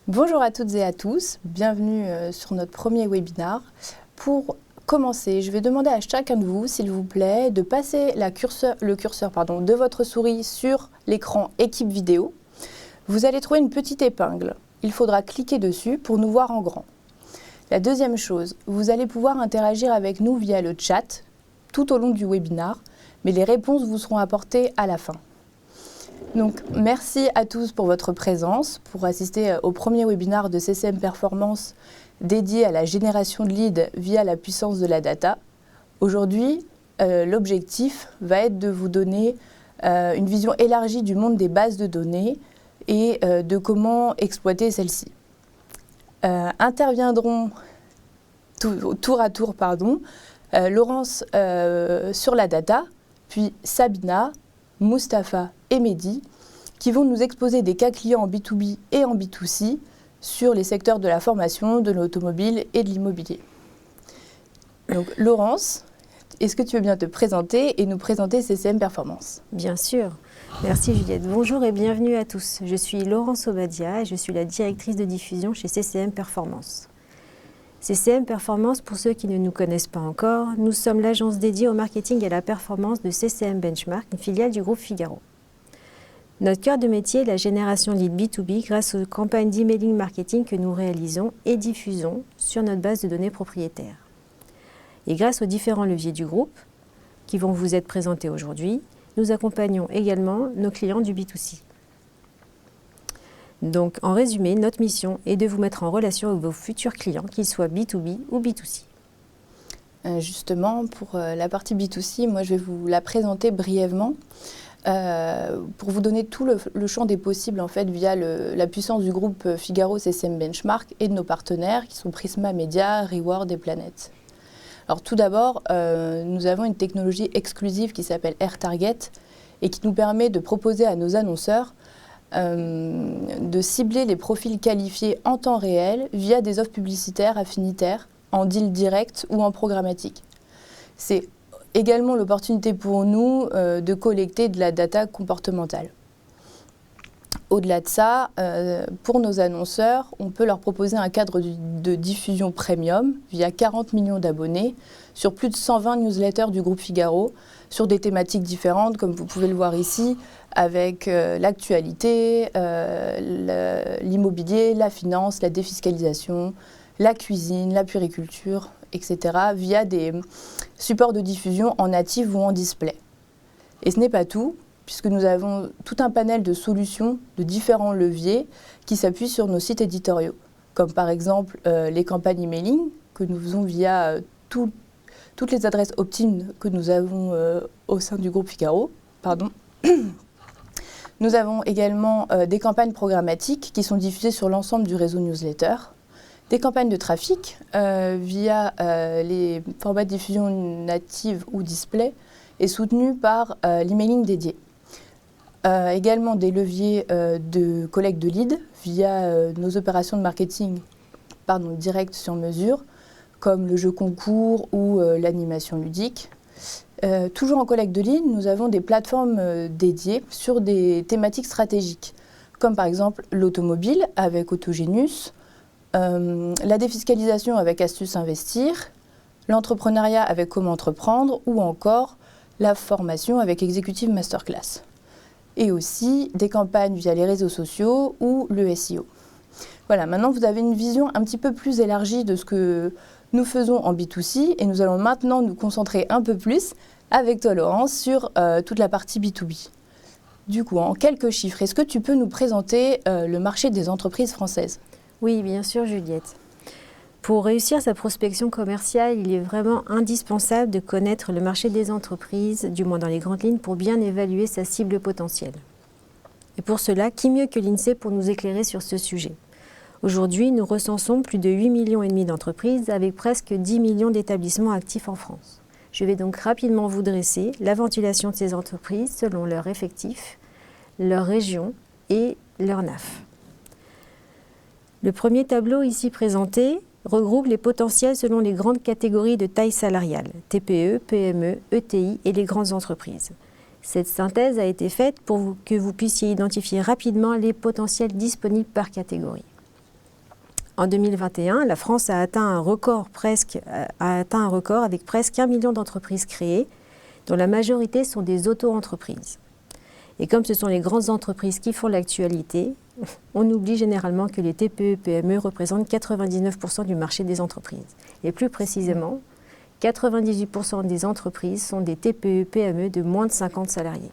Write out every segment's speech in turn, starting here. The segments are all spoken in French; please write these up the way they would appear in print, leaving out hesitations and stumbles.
Bonjour à toutes et à tous, bienvenue sur notre premier webinaire. Pour commencer, je vais demander à chacun de vous, s'il vous plaît, de passer le curseur de votre souris sur l'écran équipe vidéo. Vous allez trouver une petite épingle. Il faudra cliquer dessus pour nous voir en grand. La deuxième chose, vous allez pouvoir interagir avec nous via le chat tout au long du webinaire, mais les réponses vous seront apportées à la fin. Donc, merci à tous pour votre présence, pour assister au premier webinaire de CCM Performance dédié à la génération de leads via la puissance de la data. Aujourd'hui, l'objectif va être de vous donner une vision élargie du monde des bases de données et de comment exploiter celles-ci. Interviendront tour à tour, Laurence sur la data, puis Sabina, Mustapha et Mehdi, qui vont nous exposer des cas clients en B2B et en B2C sur les secteurs de la formation, de l'automobile et de l'immobilier. Donc Laurence, est-ce que tu veux bien te présenter et nous présenter CCM Performance ? Bien sûr. Merci Juliette. Bonjour et bienvenue à tous. Je suis Laurence Obadia et je suis la directrice de diffusion chez CCM Performance. CCM Performance, pour ceux qui ne nous connaissent pas encore, nous sommes l'agence dédiée au marketing et à la performance de CCM Benchmark, une filiale du groupe Figaro. Notre cœur de métier est la génération lead B2B grâce aux campagnes d'emailing marketing que nous réalisons et diffusons sur notre base de données propriétaire. Et grâce aux différents leviers du groupe, qui vont vous être présentés aujourd'hui, nous accompagnons également nos clients du B2C. Donc, en résumé, notre mission est de vous mettre en relation avec vos futurs clients, qu'ils soient B2B ou B2C. Justement, pour la partie B2C, moi je vais vous la présenter brièvement pour vous donner tout le champ des possibles en fait, via la puissance du groupe Figaro CCM Benchmark et de nos partenaires qui sont Prisma Media, Reward et Planète. Alors tout d'abord, nous avons une technologie exclusive qui s'appelle AirTarget et qui nous permet de proposer à nos annonceurs de cibler les profils qualifiés en temps réel via des offres publicitaires affinitaires en deal direct ou en programmatique. C'est également l'opportunité pour nous de collecter de la data comportementale. Au-delà de ça, pour nos annonceurs, on peut leur proposer un cadre de diffusion premium via 40 millions d'abonnés sur plus de 120 newsletters du groupe Figaro sur des thématiques différentes, comme vous pouvez le voir ici, avec l'actualité, l'immobilier, la finance, la défiscalisation, la cuisine, la puériculture, etc., via des supports de diffusion en native ou en display. Et ce n'est pas tout, puisque nous avons tout un panel de solutions de différents leviers qui s'appuient sur nos sites éditoriaux, comme par exemple les campagnes emailing que nous faisons via toutes les adresses opt-in que nous avons au sein du groupe Figaro. Nous avons également des campagnes programmatiques qui sont diffusées sur l'ensemble du réseau newsletter, des campagnes de trafic via les formats de diffusion native ou display et soutenues par l'emailing dédié. Également des leviers de collecte de leads via nos opérations de marketing direct sur mesure, comme le jeu concours ou l'animation ludique. Toujours en collecte de leads, nous avons des plateformes dédiées sur des thématiques stratégiques, comme par exemple l'automobile avec Autogenius, la défiscalisation avec Astuce Investir, l'entrepreneuriat avec Comment Entreprendre ou encore la formation avec Executive Masterclass. Et aussi des campagnes via les réseaux sociaux ou le SEO. Voilà, maintenant vous avez une vision un petit peu plus élargie de ce que nous faisons en B2C et nous allons maintenant nous concentrer un peu plus avec toi Laurence sur toute la partie B2B. Du coup, en quelques chiffres, est-ce que tu peux nous présenter le marché des entreprises françaises ? Oui, bien sûr Juliette. Pour réussir sa prospection commerciale, il est vraiment indispensable de connaître le marché des entreprises, du moins dans les grandes lignes, pour bien évaluer sa cible potentielle. Et pour cela, qui mieux que l'INSEE pour nous éclairer sur ce sujet ? Aujourd'hui, nous recensons plus de 8,5 millions d'entreprises avec presque 10 millions d'établissements actifs en France. Je vais donc rapidement vous dresser la ventilation de ces entreprises selon leur effectif, leur région et leur NAF. Le premier tableau ici présenté regroupe les potentiels selon les grandes catégories de taille salariale, TPE, PME, ETI et les grandes entreprises. Cette synthèse a été faite pour que vous puissiez identifier rapidement les potentiels disponibles par catégorie. En 2021, la France a atteint un record avec presque 1 million d'entreprises créées, dont la majorité sont des auto-entreprises. Et comme ce sont les grandes entreprises qui font l'actualité, on oublie généralement que les TPE-PME représentent 99% du marché des entreprises. Et plus précisément, 98% des entreprises sont des TPE-PME de moins de 50 salariés.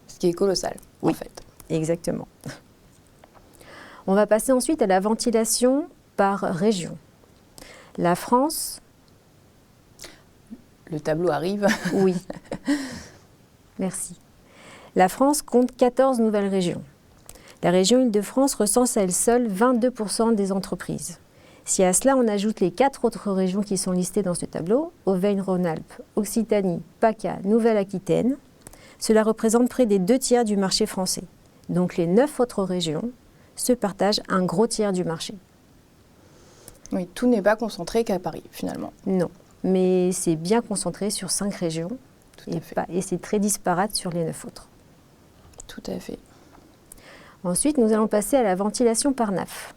Ce qui est colossal, en fait. Exactement. On va passer ensuite à la ventilation par région. La France... Le tableau arrive. Oui. Merci. La France compte 14 nouvelles régions. La région Île-de-France recense à elle seule 22% des entreprises. Si à cela on ajoute les 4 autres régions qui sont listées dans ce tableau, Auvergne-Rhône-Alpes, Occitanie, PACA, Nouvelle-Aquitaine, cela représente près des 2 tiers du marché français. Donc les 9 autres régions se partagent un gros tiers du marché. Oui, tout n'est pas concentré qu'à Paris, finalement. Non, mais c'est bien concentré sur 5 régions et c'est très disparate sur les 9 autres. Tout à fait. Ensuite, nous allons passer à la ventilation par NAF.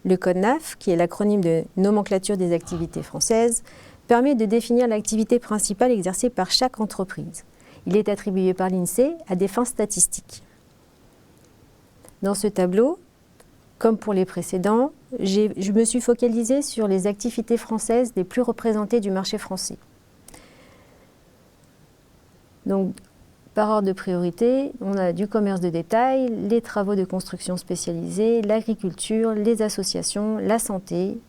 Le code NAF, qui est l'acronyme de Nomenclature des activités françaises, permet de définir l'activité principale exercée par chaque entreprise. Il est attribué par l'INSEE à des fins statistiques. Dans ce tableau, comme pour les précédents, je me suis focalisée sur les activités françaises les plus représentées du marché français. Donc, par ordre de priorité, on a du commerce de détail, les travaux de construction spécialisés, l'agriculture, les associations, la santé,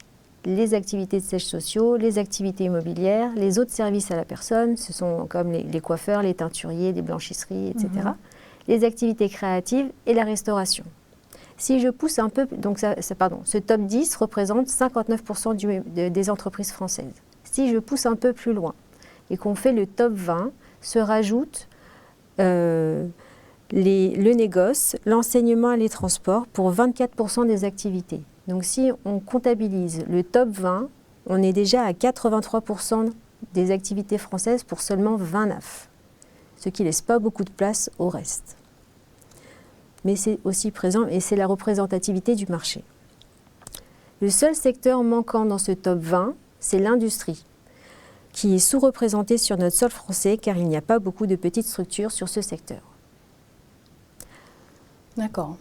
les activités de sièges sociaux, les activités immobilières, les autres services à la personne, ce sont comme les coiffeurs, les teinturiers, les blanchisseries, etc. Les activités créatives et la restauration. Si je pousse un peu, donc ce top 10 représente 59% des entreprises françaises. Si je pousse un peu plus loin et qu'on fait le top 20, se rajoute le négoce, l'enseignement et les transports pour 24% des activités. Donc si on comptabilise le top 20, on est déjà à 83% des activités françaises pour seulement 20 NAF, ce qui ne laisse pas beaucoup de place au reste. Mais c'est aussi présent et c'est la représentativité du marché. Le seul secteur manquant dans ce top 20, c'est l'industrie, qui est sous-représentée sur notre sol français car il n'y a pas beaucoup de petites structures sur ce secteur. D'accord.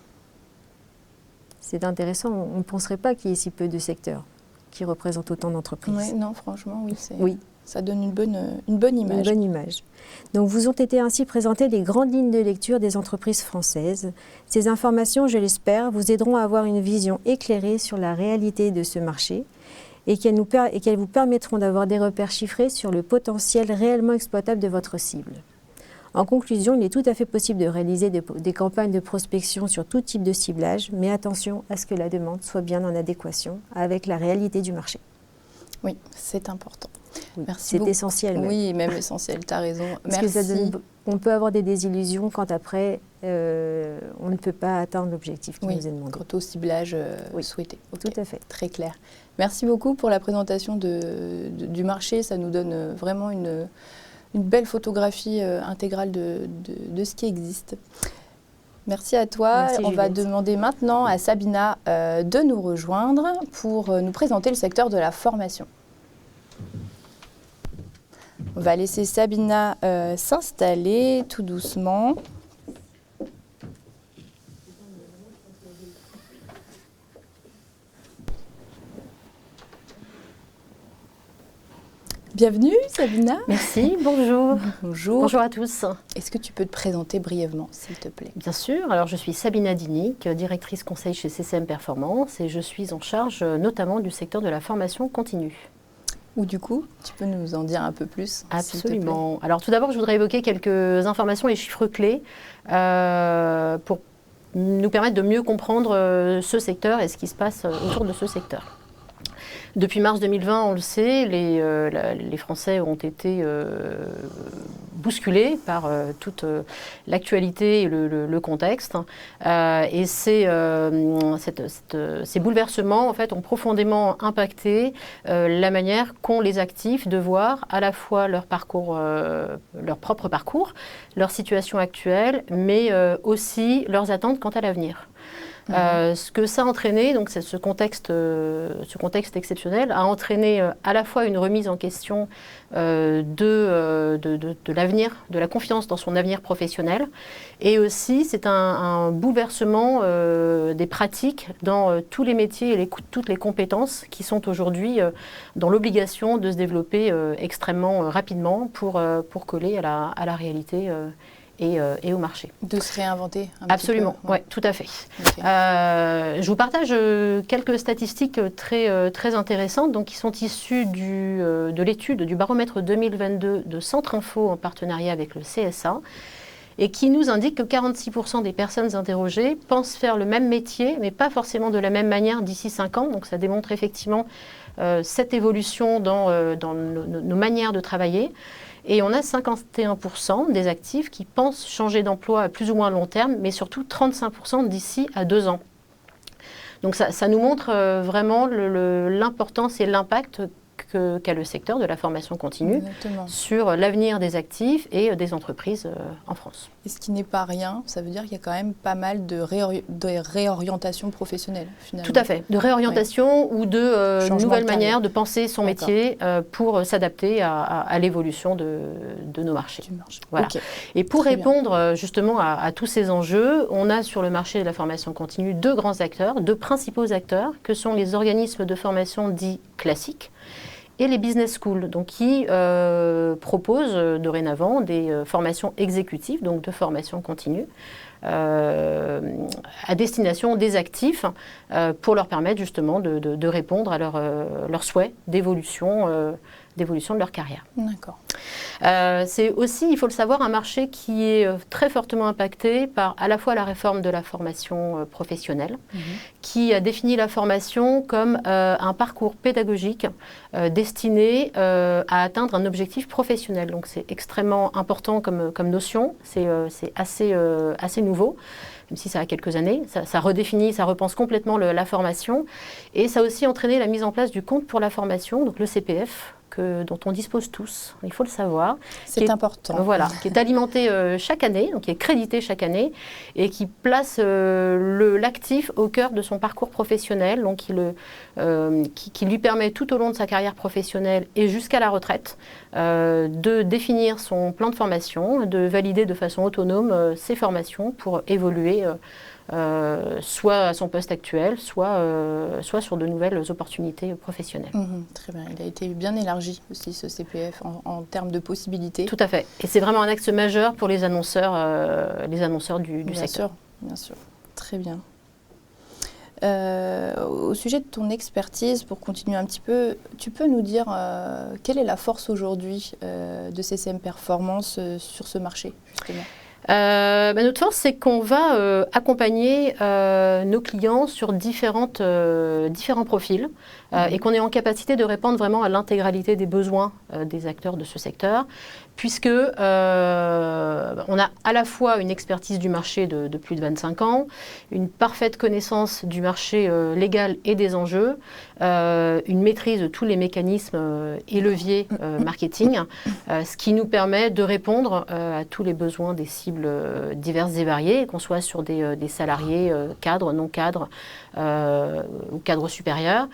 C'est intéressant, on ne penserait pas qu'il y ait si peu de secteurs qui représentent autant d'entreprises. Oui, non, franchement, oui. Oui. Ça donne une bonne image. Une bonne image. Donc, vous ont été ainsi présentées les grandes lignes de lecture des entreprises françaises. Ces informations, je l'espère, vous aideront à avoir une vision éclairée sur la réalité de ce marché et qu'elles vous permettront d'avoir des repères chiffrés sur le potentiel réellement exploitable de votre cible. En conclusion, il est tout à fait possible de réaliser des campagnes de prospection sur tout type de ciblage, mais attention à ce que la demande soit bien en adéquation avec la réalité du marché. Oui, c'est important. Oui, merci c'est essentiel. Même. Oui, même essentiel, tu as raison. Parce merci. On peut avoir des désillusions quand après, on ne peut pas atteindre l'objectif qui nous est demandé. Quant au ciblage souhaité. Okay. Tout à fait. Très clair. Merci beaucoup pour la présentation du marché. Ça nous donne vraiment une belle photographie intégrale de ce qui existe. Merci à toi. Merci, on va demander maintenant à Sabina de nous rejoindre pour nous présenter le secteur de la formation. On va laisser Sabina s'installer tout doucement. Bienvenue Sabina. Merci, bonjour. Bonjour. Bonjour à tous. Est-ce que tu peux te présenter brièvement, s'il te plaît? Bien sûr, alors je suis Sabina Dinic, directrice conseil chez CCM Performance et je suis en charge notamment du secteur de la formation continue. Ou du coup, tu peux nous en dire un peu plus? Absolument. Alors tout d'abord, je voudrais évoquer quelques informations et chiffres clés pour nous permettre de mieux comprendre ce secteur et ce qui se passe autour de ce secteur. Depuis mars 2020, on le sait, les Français ont été bousculés par toute l'actualité et le contexte. Et ces bouleversements, en fait, ont profondément impacté la manière qu'ont les actifs de voir à la fois leur parcours, leur propre parcours, leur situation actuelle, mais aussi leurs attentes quant à l'avenir. Ce que ça a entraîné, donc ce contexte exceptionnel, a entraîné à la fois une remise en question de l'avenir, de la confiance dans son avenir professionnel, et aussi c'est un bouleversement des pratiques dans tous les métiers et toutes les compétences qui sont aujourd'hui dans l'obligation de se développer extrêmement rapidement pour coller à la réalité et au marché. De se réinventer un Absolument, petit peu. oui, tout à fait. Okay. Je vous partage quelques statistiques très intéressantes donc, qui sont issues de l'étude du baromètre 2022 de Centre Info en partenariat avec le CSA et qui nous indique que 46% des personnes interrogées pensent faire le même métier, mais pas forcément de la même manière d'ici 5 ans. Donc ça démontre effectivement cette évolution dans nos manières de travailler. Et on a 51% des actifs qui pensent changer d'emploi à plus ou moins long terme, mais surtout 35% d'ici à 2 ans. Donc ça nous montre vraiment l'importance et l'impact qu'a le secteur de la formation continue Exactement. sur l'avenir des actifs et des entreprises en France. Et ce qui n'est pas rien, ça veut dire qu'il y a quand même pas mal de réorientation professionnelle, finalement. Tout à fait, de réorientation ou de nouvelles manières de penser son métier pour s'adapter à l'évolution de nos marchés. Voilà. Okay. Et pour répondre justement à tous ces enjeux, on a sur le marché de la formation continue 2 grands acteurs, 2 principaux acteurs, que sont les organismes de formation dits classiques, et les business schools, donc qui proposent dorénavant des formations exécutives, donc de formation continue, à destination des actifs pour leur permettre justement de répondre à leurs souhaits d'évolution de leur carrière. D'accord. C'est aussi, il faut le savoir, un marché qui est très fortement impacté par à la fois la réforme de la formation professionnelle, qui a défini la formation comme un parcours pédagogique destiné à atteindre un objectif professionnel. Donc c'est extrêmement important comme notion, c'est assez nouveau. Même si ça a quelques années, ça redéfinit, ça repense complètement la formation. Et ça a aussi entraîné la mise en place du compte pour la formation, donc le CPF, dont on dispose tous, il faut le savoir. C'est important. Voilà, qui est alimenté chaque année, donc qui est crédité chaque année, et qui place l'actif au cœur de son parcours professionnel, donc qui lui permet tout au long de sa carrière professionnelle et jusqu'à la retraite de définir son plan de formation, de valider de façon autonome ses formations pour évoluer soit à son poste actuel, soit sur de nouvelles opportunités professionnelles. Très bien. Il a été bien élargi aussi, ce CPF, en termes de possibilités. Tout à fait. Et c'est vraiment un axe majeur pour les annonceurs du bien secteur. Bien sûr. Très bien. Au sujet de ton expertise, pour continuer un petit peu, tu peux nous dire quelle est la force aujourd'hui de CCM Performance sur ce marché, justement ? Notre force, c'est qu'on va accompagner nos clients sur différents profils et qu'on est en capacité de répondre vraiment à l'intégralité des besoins des acteurs de ce secteur, puisque on a à la fois une expertise du marché de plus de 25 ans, une parfaite connaissance du marché légal et des enjeux, une maîtrise de tous les mécanismes et leviers marketing, ce qui nous permet de répondre à tous les besoins des cibles diverses et variées, qu'on soit sur des salariés cadres, non cadres ou cadres supérieurs.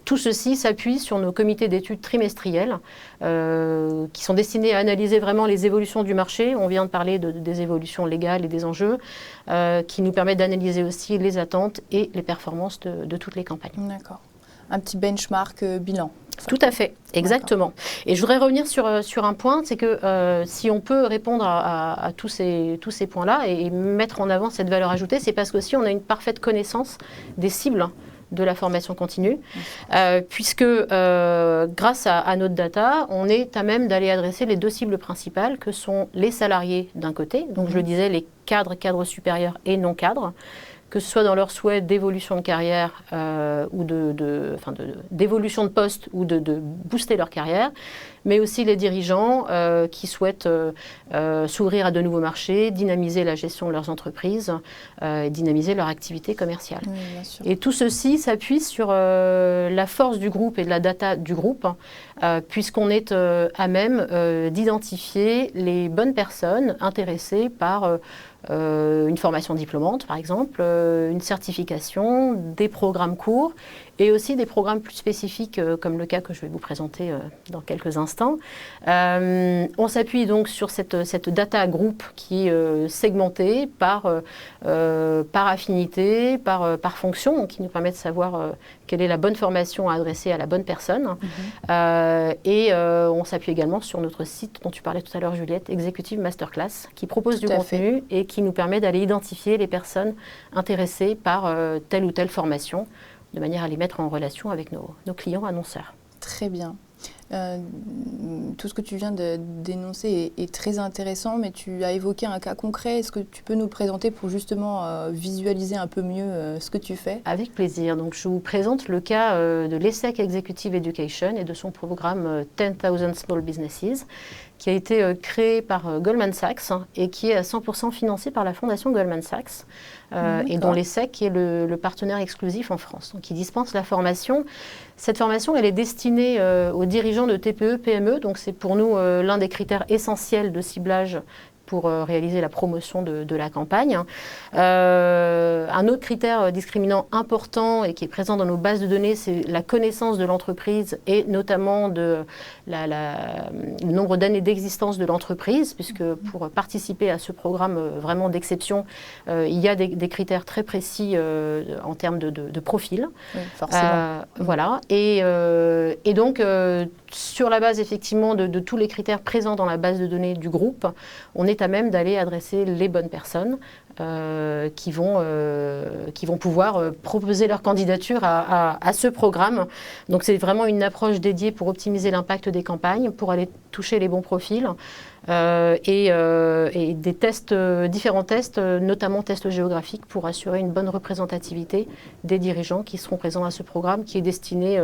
Tout ceci s'appuie sur nos comités d'études trimestriels qui sont destinés à analyser vraiment les évolutions du marché. On vient de parler des évolutions légales et des enjeux qui nous permettent d'analyser aussi les attentes et les performances de toutes les campagnes. D'accord. Un petit benchmark bilan. Tout à fait, exactement. Et je voudrais revenir sur un point, c'est que si on peut répondre à tous ces points-là et mettre en avant cette valeur ajoutée, c'est parce qu'aussi on a une parfaite connaissance des cibles de la formation continue, puisque grâce à notre data, on est à même d'aller adresser les 2 cibles principales que sont les salariés d'un côté, donc je le disais, les cadres supérieurs et non cadres, que ce soit dans leur souhait d'évolution de carrière ou d'évolution de poste ou de booster leur carrière, mais aussi les dirigeants qui souhaitent s'ouvrir à de nouveaux marchés, dynamiser la gestion de leurs entreprises et dynamiser leur activité commerciale. Oui, bien sûr. Et tout ceci s'appuie sur la force du groupe et de la data du groupe, puisqu'on est à même d'identifier les bonnes personnes intéressées par une formation diplômante, par exemple, une certification, des programmes courts et aussi des programmes plus spécifiques, comme le cas que je vais vous présenter dans quelques instants. On s'appuie donc sur cette data group qui est segmentée par affinité, par fonction, donc qui nous permet de savoir quelle est la bonne formation à adresser à la bonne personne. On s'appuie également sur notre site dont tu parlais tout à l'heure, Juliette, Executive Masterclass, qui propose du contenu et qui nous permet d'aller identifier les personnes intéressées par telle ou telle formation, de manière à les mettre en relation avec nos clients annonceurs. Très bien. Tout ce que tu viens de dénoncer est très intéressant, mais tu as évoqué un cas concret. Est-ce que tu peux nous le présenter pour justement visualiser un peu mieux ce que tu fais? Avec plaisir. Donc, je vous présente le cas de l'ESSEC Executive Education et de son programme 10,000 Small Businesses, qui a été créé par Goldman Sachs et qui est à 100% financé par la fondation Goldman Sachs et dont l'ESSEC est le partenaire exclusif en France. Donc, il dispense la formation. Cette formation, elle est destinée aux dirigeants de TPE, PME. Donc, c'est pour nous l'un des critères essentiels de ciblage pour réaliser la promotion de la campagne. Un autre critère discriminant important et qui est présent dans nos bases de données, c'est la connaissance de l'entreprise et notamment le nombre d'années d'existence de l'entreprise, puisque pour participer à ce programme vraiment d'exception, il y a des critères très précis en termes de profil. Oui, forcément. Voilà. Et donc, sur la base effectivement de tous les critères présents dans la base de données du groupe, on est à même d'aller adresser les bonnes personnes qui vont pouvoir proposer leur candidature à ce programme. Donc c'est vraiment une approche dédiée pour optimiser l'impact des campagnes, pour aller toucher les bons profils et des tests, différents tests, notamment tests géographiques pour assurer une bonne représentativité des dirigeants qui seront présents à ce programme qui est destiné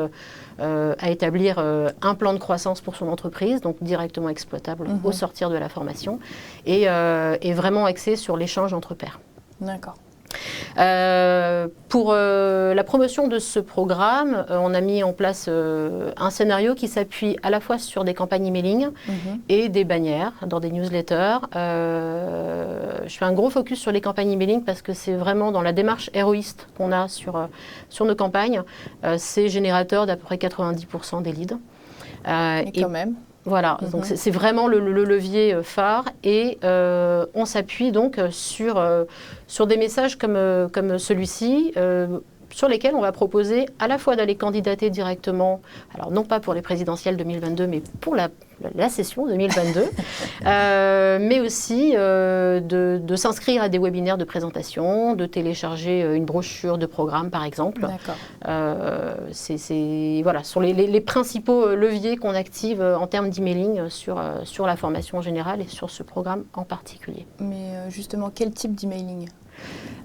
à établir un plan de croissance pour son entreprise, donc directement exploitable au sortir de la formation et vraiment axé sur l'échange entre pairs. D'accord. Pour la promotion de ce programme, on a mis en place un scénario qui s'appuie à la fois sur des campagnes emailing et des bannières dans des newsletters. Je fais un gros focus sur les campagnes emailing parce que c'est vraiment dans la démarche héroïste qu'on a sur nos campagnes. C'est générateur d'à peu près 90% des leads. Et quand même. Voilà, donc c'est vraiment le levier phare et on s'appuie donc sur des messages comme celui-ci sur lesquels on va proposer à la fois d'aller candidater directement, alors non pas pour les présidentielles 2022, mais pour la session 2022, mais aussi de s'inscrire à des webinaires de présentation, de télécharger une brochure de programme par exemple. D'accord. Voilà, sur les principaux leviers qu'on active en termes d'emailing sur la formation en général et sur ce programme en particulier. Mais justement, quel type d'emailing ?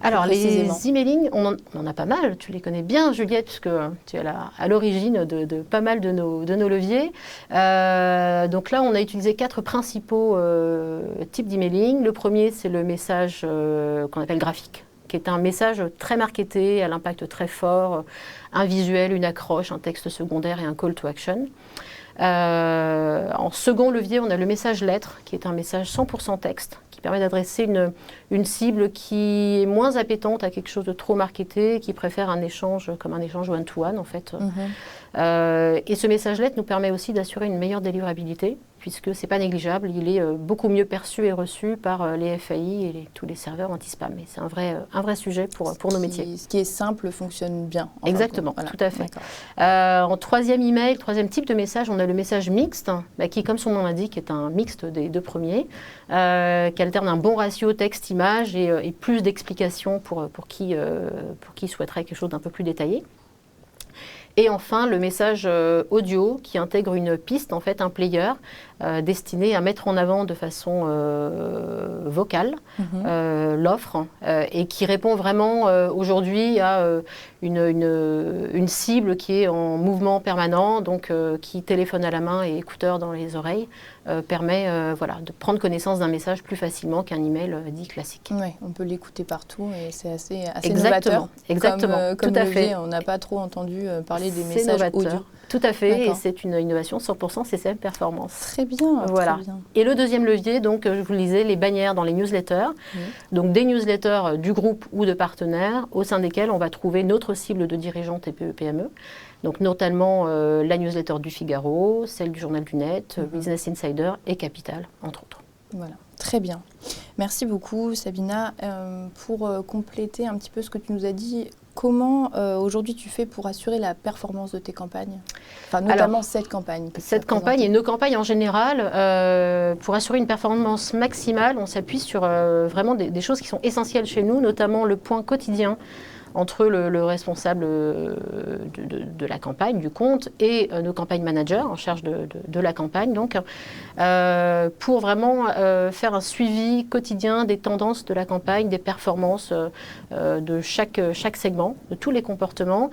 Alors, les emailing, on en a pas mal. Tu les connais bien, Juliette, puisque tu es à l'origine de pas mal de nos leviers. Donc là, on a utilisé 4 principaux types d'emailing. Le premier, c'est le message qu'on appelle graphique, qui est un message très marketé, à l'impact très fort, un visuel, une accroche, un texte secondaire et un call to action. En second levier, on a le message lettre, qui est un message 100% texte, qui permet d'adresser une cible qui est moins appétente à quelque chose de trop marketé, qui préfère un échange comme un échange one-to-one en fait. Et ce message lettre nous permet aussi d'assurer une meilleure délivrabilité, puisque ce n'est pas négligeable, il est beaucoup mieux perçu et reçu par les FAI et tous les serveurs anti-spam. Et c'est un vrai sujet pour nos métiers. Ce qui est simple fonctionne bien. Exactement, voilà. Tout à fait. En troisième type de message, on a le message mixte, qui, comme son nom l'indique, est un mixte des 2 premiers, qui alterne un bon ratio texte-image et plus d'explications pour qui souhaiterait quelque chose d'un peu plus détaillé. Et enfin, le message audio qui intègre une piste, en fait, un player, destiné à mettre en avant de façon vocale l'offre et qui répond vraiment aujourd'hui à une cible qui est en mouvement permanent, donc qui téléphone à la main et écouteur dans les oreilles, permet de prendre connaissance d'un message plus facilement qu'un email dit classique. Oui, on peut l'écouter partout et c'est assez Exactement, novateur. Exactement, Comme tout à levier, fait. on n'a pas trop entendu parler des C'est messages novateur. audio. Tout à fait, et c'est une innovation 100% CCM Performance. Très bien, voilà. Très bien. Et le deuxième levier, donc, je vous le disais, les bannières dans les newsletters. Donc des newsletters du groupe ou de partenaires au sein desquels on va trouver notre cible de dirigeants TPE-PME. Donc notamment la newsletter du Figaro, celle du Journal du Net, Business Insider et Capital, entre autres. Voilà, très bien. Merci beaucoup Sabina. Pour compléter un petit peu ce que tu nous as dit, comment aujourd'hui tu fais pour assurer la performance de tes campagnes? Enfin, notamment alors, cette campagne. Cette campagne et nos campagnes en général, pour assurer une performance maximale, on s'appuie sur vraiment des choses qui sont essentielles chez nous, notamment le point quotidien entre le responsable de la campagne, du compte, et nos campagnes managers en charge de la campagne, donc, pour vraiment faire un suivi quotidien des tendances de la campagne, des performances de chaque segment, de tous les comportements,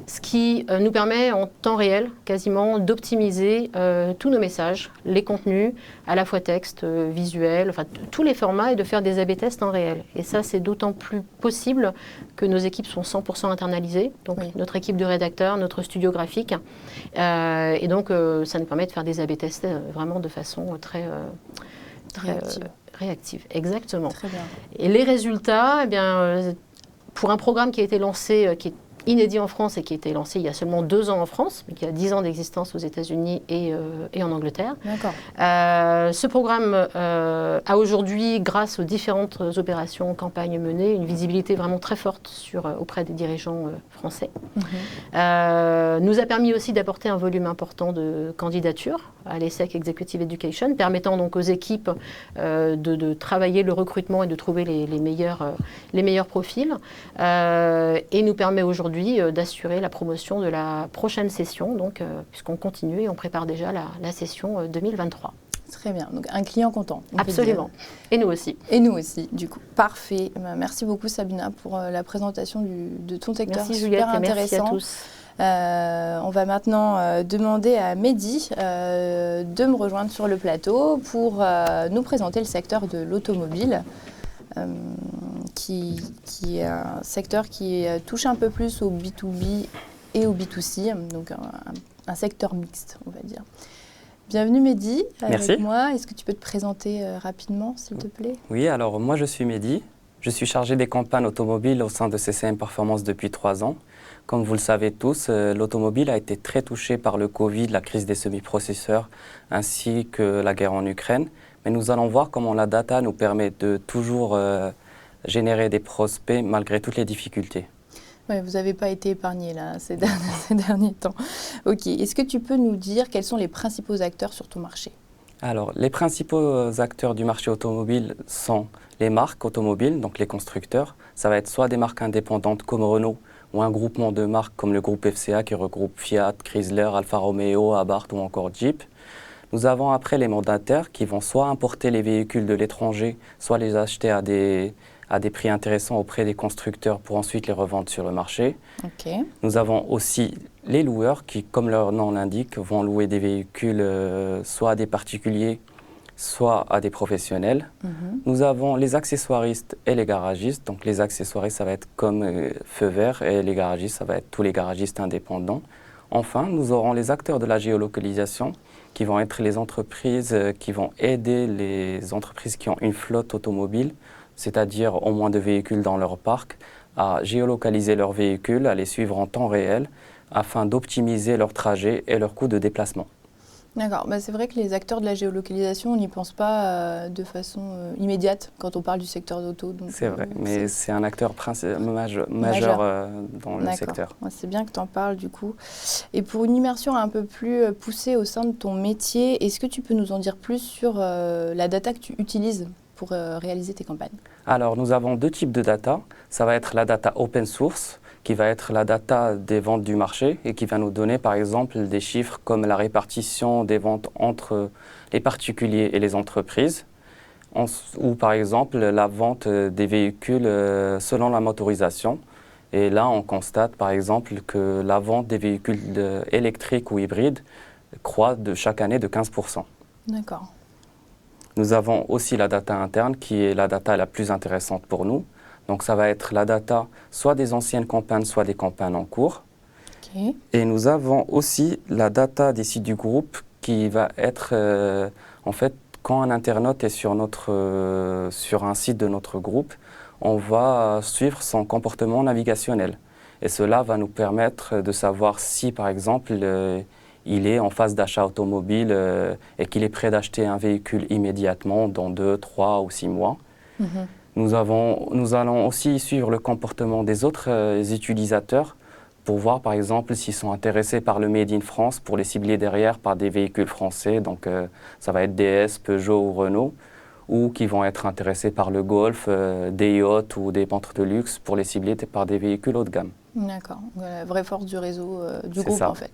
ce qui nous permet en temps réel quasiment d'optimiser tous nos messages, les contenus, à la fois texte, visuel, enfin tous les formats, et de faire des A/B tests en réel. Et ça, c'est d'autant plus possible que nos équipes sont 100% internalisées, donc notre équipe de rédacteurs, notre studio graphique, et donc ça nous permet de faire des A/B tests vraiment de façon très réactive. Exactement. Très bien. Et les résultats, eh bien, pour un programme qui a été lancé, qui est inédit en France et qui a été lancé il y a seulement 2 ans en France, mais qui a 10 ans d'existence aux États-Unis et en Angleterre. D'accord. Ce programme a aujourd'hui, grâce aux différentes opérations, campagnes menées, une visibilité vraiment très forte auprès des dirigeants français. Nous a permis aussi d'apporter un volume important de candidatures à l'ESSEC Executive Education, permettant donc aux équipes de travailler le recrutement et de trouver les meilleurs profils, et nous permet aujourd'hui d'assurer la promotion de la prochaine session, donc, puisqu'on continue et on prépare déjà la session 2023. Très bien, donc un client content. Absolument, et nous aussi. Et nous aussi, du coup. Parfait. Merci beaucoup Sabina pour la présentation de ton secteur. Merci super Juliette, intéressant. et merci à tous. On va maintenant demander à Mehdi de me rejoindre sur le plateau pour nous présenter le secteur de l'automobile. Qui est un secteur qui touche un peu plus au B2B et au B2C, donc un secteur mixte, on va dire. Bienvenue Mehdi, avec moi. Est-ce que tu peux te présenter rapidement, s'il te plaît? Oui, alors moi je suis Mehdi. Je suis chargé des campagnes automobiles au sein de CCM Performance depuis 3 ans. Comme vous le savez tous, l'automobile a été très touchée par le Covid, la crise des semi-processeurs, ainsi que la guerre en Ukraine. Mais nous allons voir comment la data nous permet de toujours générer des prospects malgré toutes les difficultés. Oui, vous n'avez pas été épargné là, ces derniers temps. Ok, est-ce que tu peux nous dire quels sont les principaux acteurs sur ton marché? Alors, les principaux acteurs du marché automobile sont les marques automobiles, donc les constructeurs. Ça va être soit des marques indépendantes comme Renault, ou un groupement de marques comme le groupe FCA qui regroupe Fiat, Chrysler, Alfa Romeo, Abarth ou encore Jeep. Nous avons après les mandataires qui vont soit importer les véhicules de l'étranger, soit les acheter à des prix intéressants auprès des constructeurs pour ensuite les revendre sur le marché. Okay. Nous avons aussi les loueurs qui, comme leur nom l'indique, vont louer des véhicules soit à des particuliers, soit à des professionnels. Nous avons les accessoiristes et les garagistes. Donc les accessoiristes, ça va être comme Feu Vert, et les garagistes, ça va être tous les garagistes indépendants. Enfin, nous aurons les acteurs de la géolocalisation, qui vont être les entreprises qui vont aider les entreprises qui ont une flotte automobile, c'est-à-dire au moins de véhicules dans leur parc, à géolocaliser leurs véhicules, à les suivre en temps réel, afin d'optimiser leur trajet et leur coût de déplacement. D'accord, c'est vrai que les acteurs de la géolocalisation, on n'y pense pas de façon immédiate quand on parle du secteur d'auto. C'est vrai, mais c'est un acteur majeur dans le secteur. Ouais, c'est bien que tu en parles du coup. Et pour une immersion un peu plus poussée au sein de ton métier, est-ce que tu peux nous en dire plus sur la data que tu utilises pour réaliser tes campagnes? Alors, nous avons 2 types de data. Ça va être la data open source, qui va être la data des ventes du marché et qui va nous donner par exemple des chiffres comme la répartition des ventes entre les particuliers et les entreprises, ou par exemple la vente des véhicules selon la motorisation. Et là, on constate par exemple que la vente des véhicules électriques ou hybrides croît chaque année de 15%. D'accord. Nous avons aussi la data interne qui est la data la plus intéressante pour nous. Donc ça va être la data soit des anciennes campagnes, soit des campagnes en cours. Okay. Et nous avons aussi la data des sites du groupe qui va être en fait quand un internaute est sur un site de notre groupe, on va suivre son comportement navigationnel. Et cela va nous permettre de savoir si par exemple il est en phase d'achat automobile et qu'il est prêt d'acheter un véhicule immédiatement dans 2, 3 ou 6 mois. Mm-hmm. Nous allons aussi suivre le comportement des autres utilisateurs pour voir par exemple s'ils sont intéressés par le Made in France pour les cibler derrière par des véhicules français. Donc ça va être DS, Peugeot ou Renault, ou qui vont être intéressés par le Golf, des yachts ou des pentes de luxe pour les cibler par des véhicules haut de gamme. D'accord, la vraie force du réseau du groupe en fait.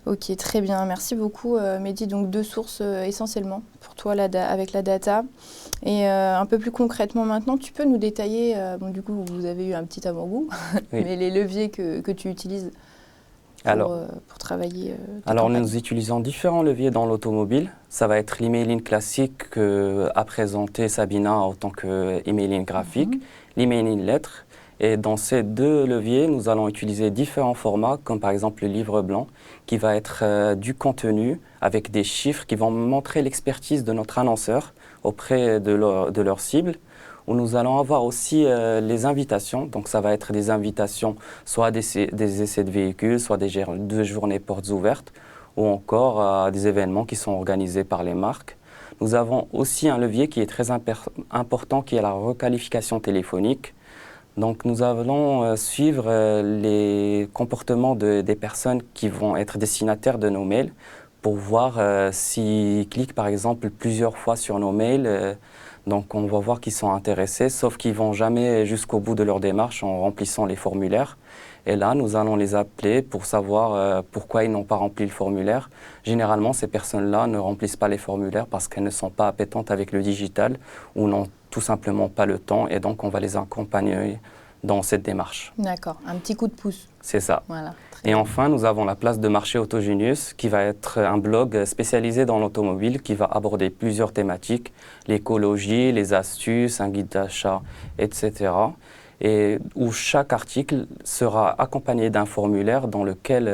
Ok, très bien. Merci beaucoup, Mehdi. Donc, 2 sources essentiellement pour toi avec la data. Et un peu plus concrètement maintenant, tu peux nous détailler, bon, du coup, vous avez eu un petit avant-goût, oui. Mais les leviers que tu utilises pour travailler Alors, nous utilisons différents leviers dans l'automobile. Ça va être l'emailing classique qu'a présenté Sabina en tant qu'emailing graphique, l'emailing lettre. Et dans ces 2 leviers, nous allons utiliser différents formats, comme par exemple le livre blanc, qui va être du contenu avec des chiffres qui vont montrer l'expertise de notre annonceur auprès de leur cible, où nous allons avoir aussi les invitations. Donc ça va être des invitations soit des essais de véhicules, soit des journées portes ouvertes, ou encore des événements qui sont organisés par les marques. Nous avons aussi un levier qui est très important, qui est la requalification téléphonique. Donc nous allons suivre les comportements des personnes qui vont être destinataires de nos mails pour voir s'ils cliquent par exemple plusieurs fois sur nos mails. Donc on va voir qu'ils sont intéressés, sauf qu'ils ne vont jamais jusqu'au bout de leur démarche en remplissant les formulaires. Et là, nous allons les appeler pour savoir pourquoi ils n'ont pas rempli le formulaire. Généralement, ces personnes-là ne remplissent pas les formulaires parce qu'elles ne sont pas appétentes avec le digital ou n'ont tout simplement pas le temps. Et donc, on va les accompagner dans cette démarche. D'accord, un petit coup de pouce. C'est ça. Voilà, et enfin, nous avons la place de marché Autogenius qui va être un blog spécialisé dans l'automobile qui va aborder plusieurs thématiques, l'écologie, les astuces, un guide d'achat, etc. Et où chaque article sera accompagné d'un formulaire dans lequel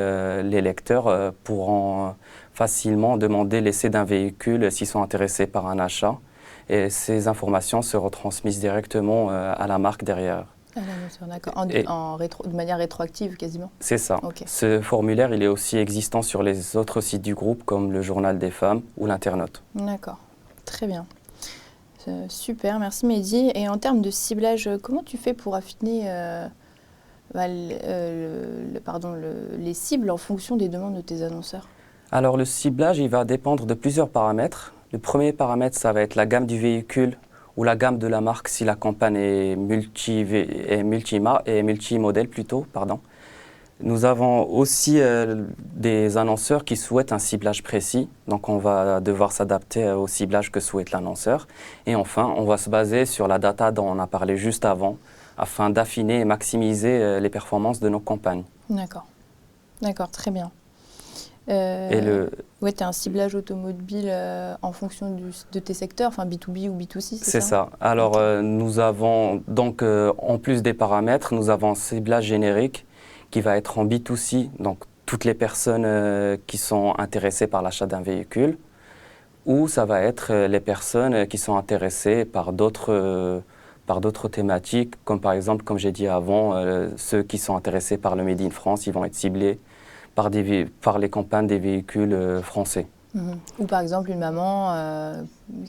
les lecteurs pourront facilement demander l'essai d'un véhicule s'ils sont intéressés par un achat. Et ces informations seront transmises directement à la marque derrière. Ah, d'accord. De manière rétroactive quasiment. C'est ça. Okay. Ce formulaire, il est aussi existant sur les autres sites du groupe comme le Journal des femmes ou l'Internaute. D'accord, très bien. Super, merci Mehdi. Et en termes de ciblage, comment tu fais pour affiner les cibles en fonction des demandes de tes annonceurs? Alors le ciblage, il va dépendre de plusieurs paramètres. Le premier paramètre, ça va être la gamme du véhicule ou la gamme de la marque si la campagne est multimodèle plutôt, pardon. Nous avons aussi des annonceurs qui souhaitent un ciblage précis, donc on va devoir s'adapter au ciblage que souhaite l'annonceur. Et enfin, on va se baser sur la data dont on a parlé juste avant, afin d'affiner et maximiser les performances de nos campagnes. D'accord, très bien. Ouais, tu as un ciblage automobile en fonction de tes secteurs, enfin B2B ou B2C, c'est ça? Alors, nous avons donc, en plus des paramètres, nous avons un ciblage générique qui va être en B2C, donc toutes les personnes qui sont intéressées par l'achat d'un véhicule, ou ça va être les personnes qui sont intéressées par d'autres thématiques, comme par exemple, comme j'ai dit avant, ceux qui sont intéressés par le Made in France, ils vont être ciblés par les campagnes des véhicules français. Ou par exemple une maman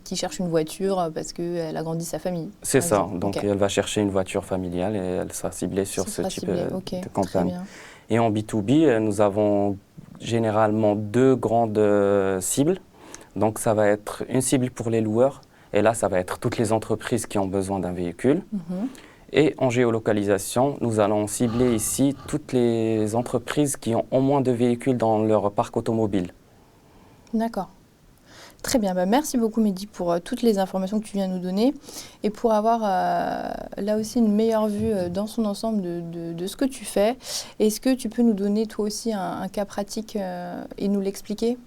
qui cherche une voiture parce qu'elle agrandit sa famille. C'est ça, donc elle va chercher une voiture familiale et elle sera ciblée sur ce type de campagne. Et en B2B, nous avons généralement 2 grandes cibles. Donc ça va être une cible pour les loueurs, et là ça va être toutes les entreprises qui ont besoin d'un véhicule. Et en géolocalisation, nous allons cibler ici toutes les entreprises qui ont au moins 2 véhicules dans leur parc automobile. D'accord. Très bien, merci beaucoup Mehdi pour toutes les informations que tu viens nous donner et pour avoir là aussi une meilleure vue dans son ensemble de ce que tu fais. Est-ce que tu peux nous donner toi aussi un cas pratique et nous l'expliquer ?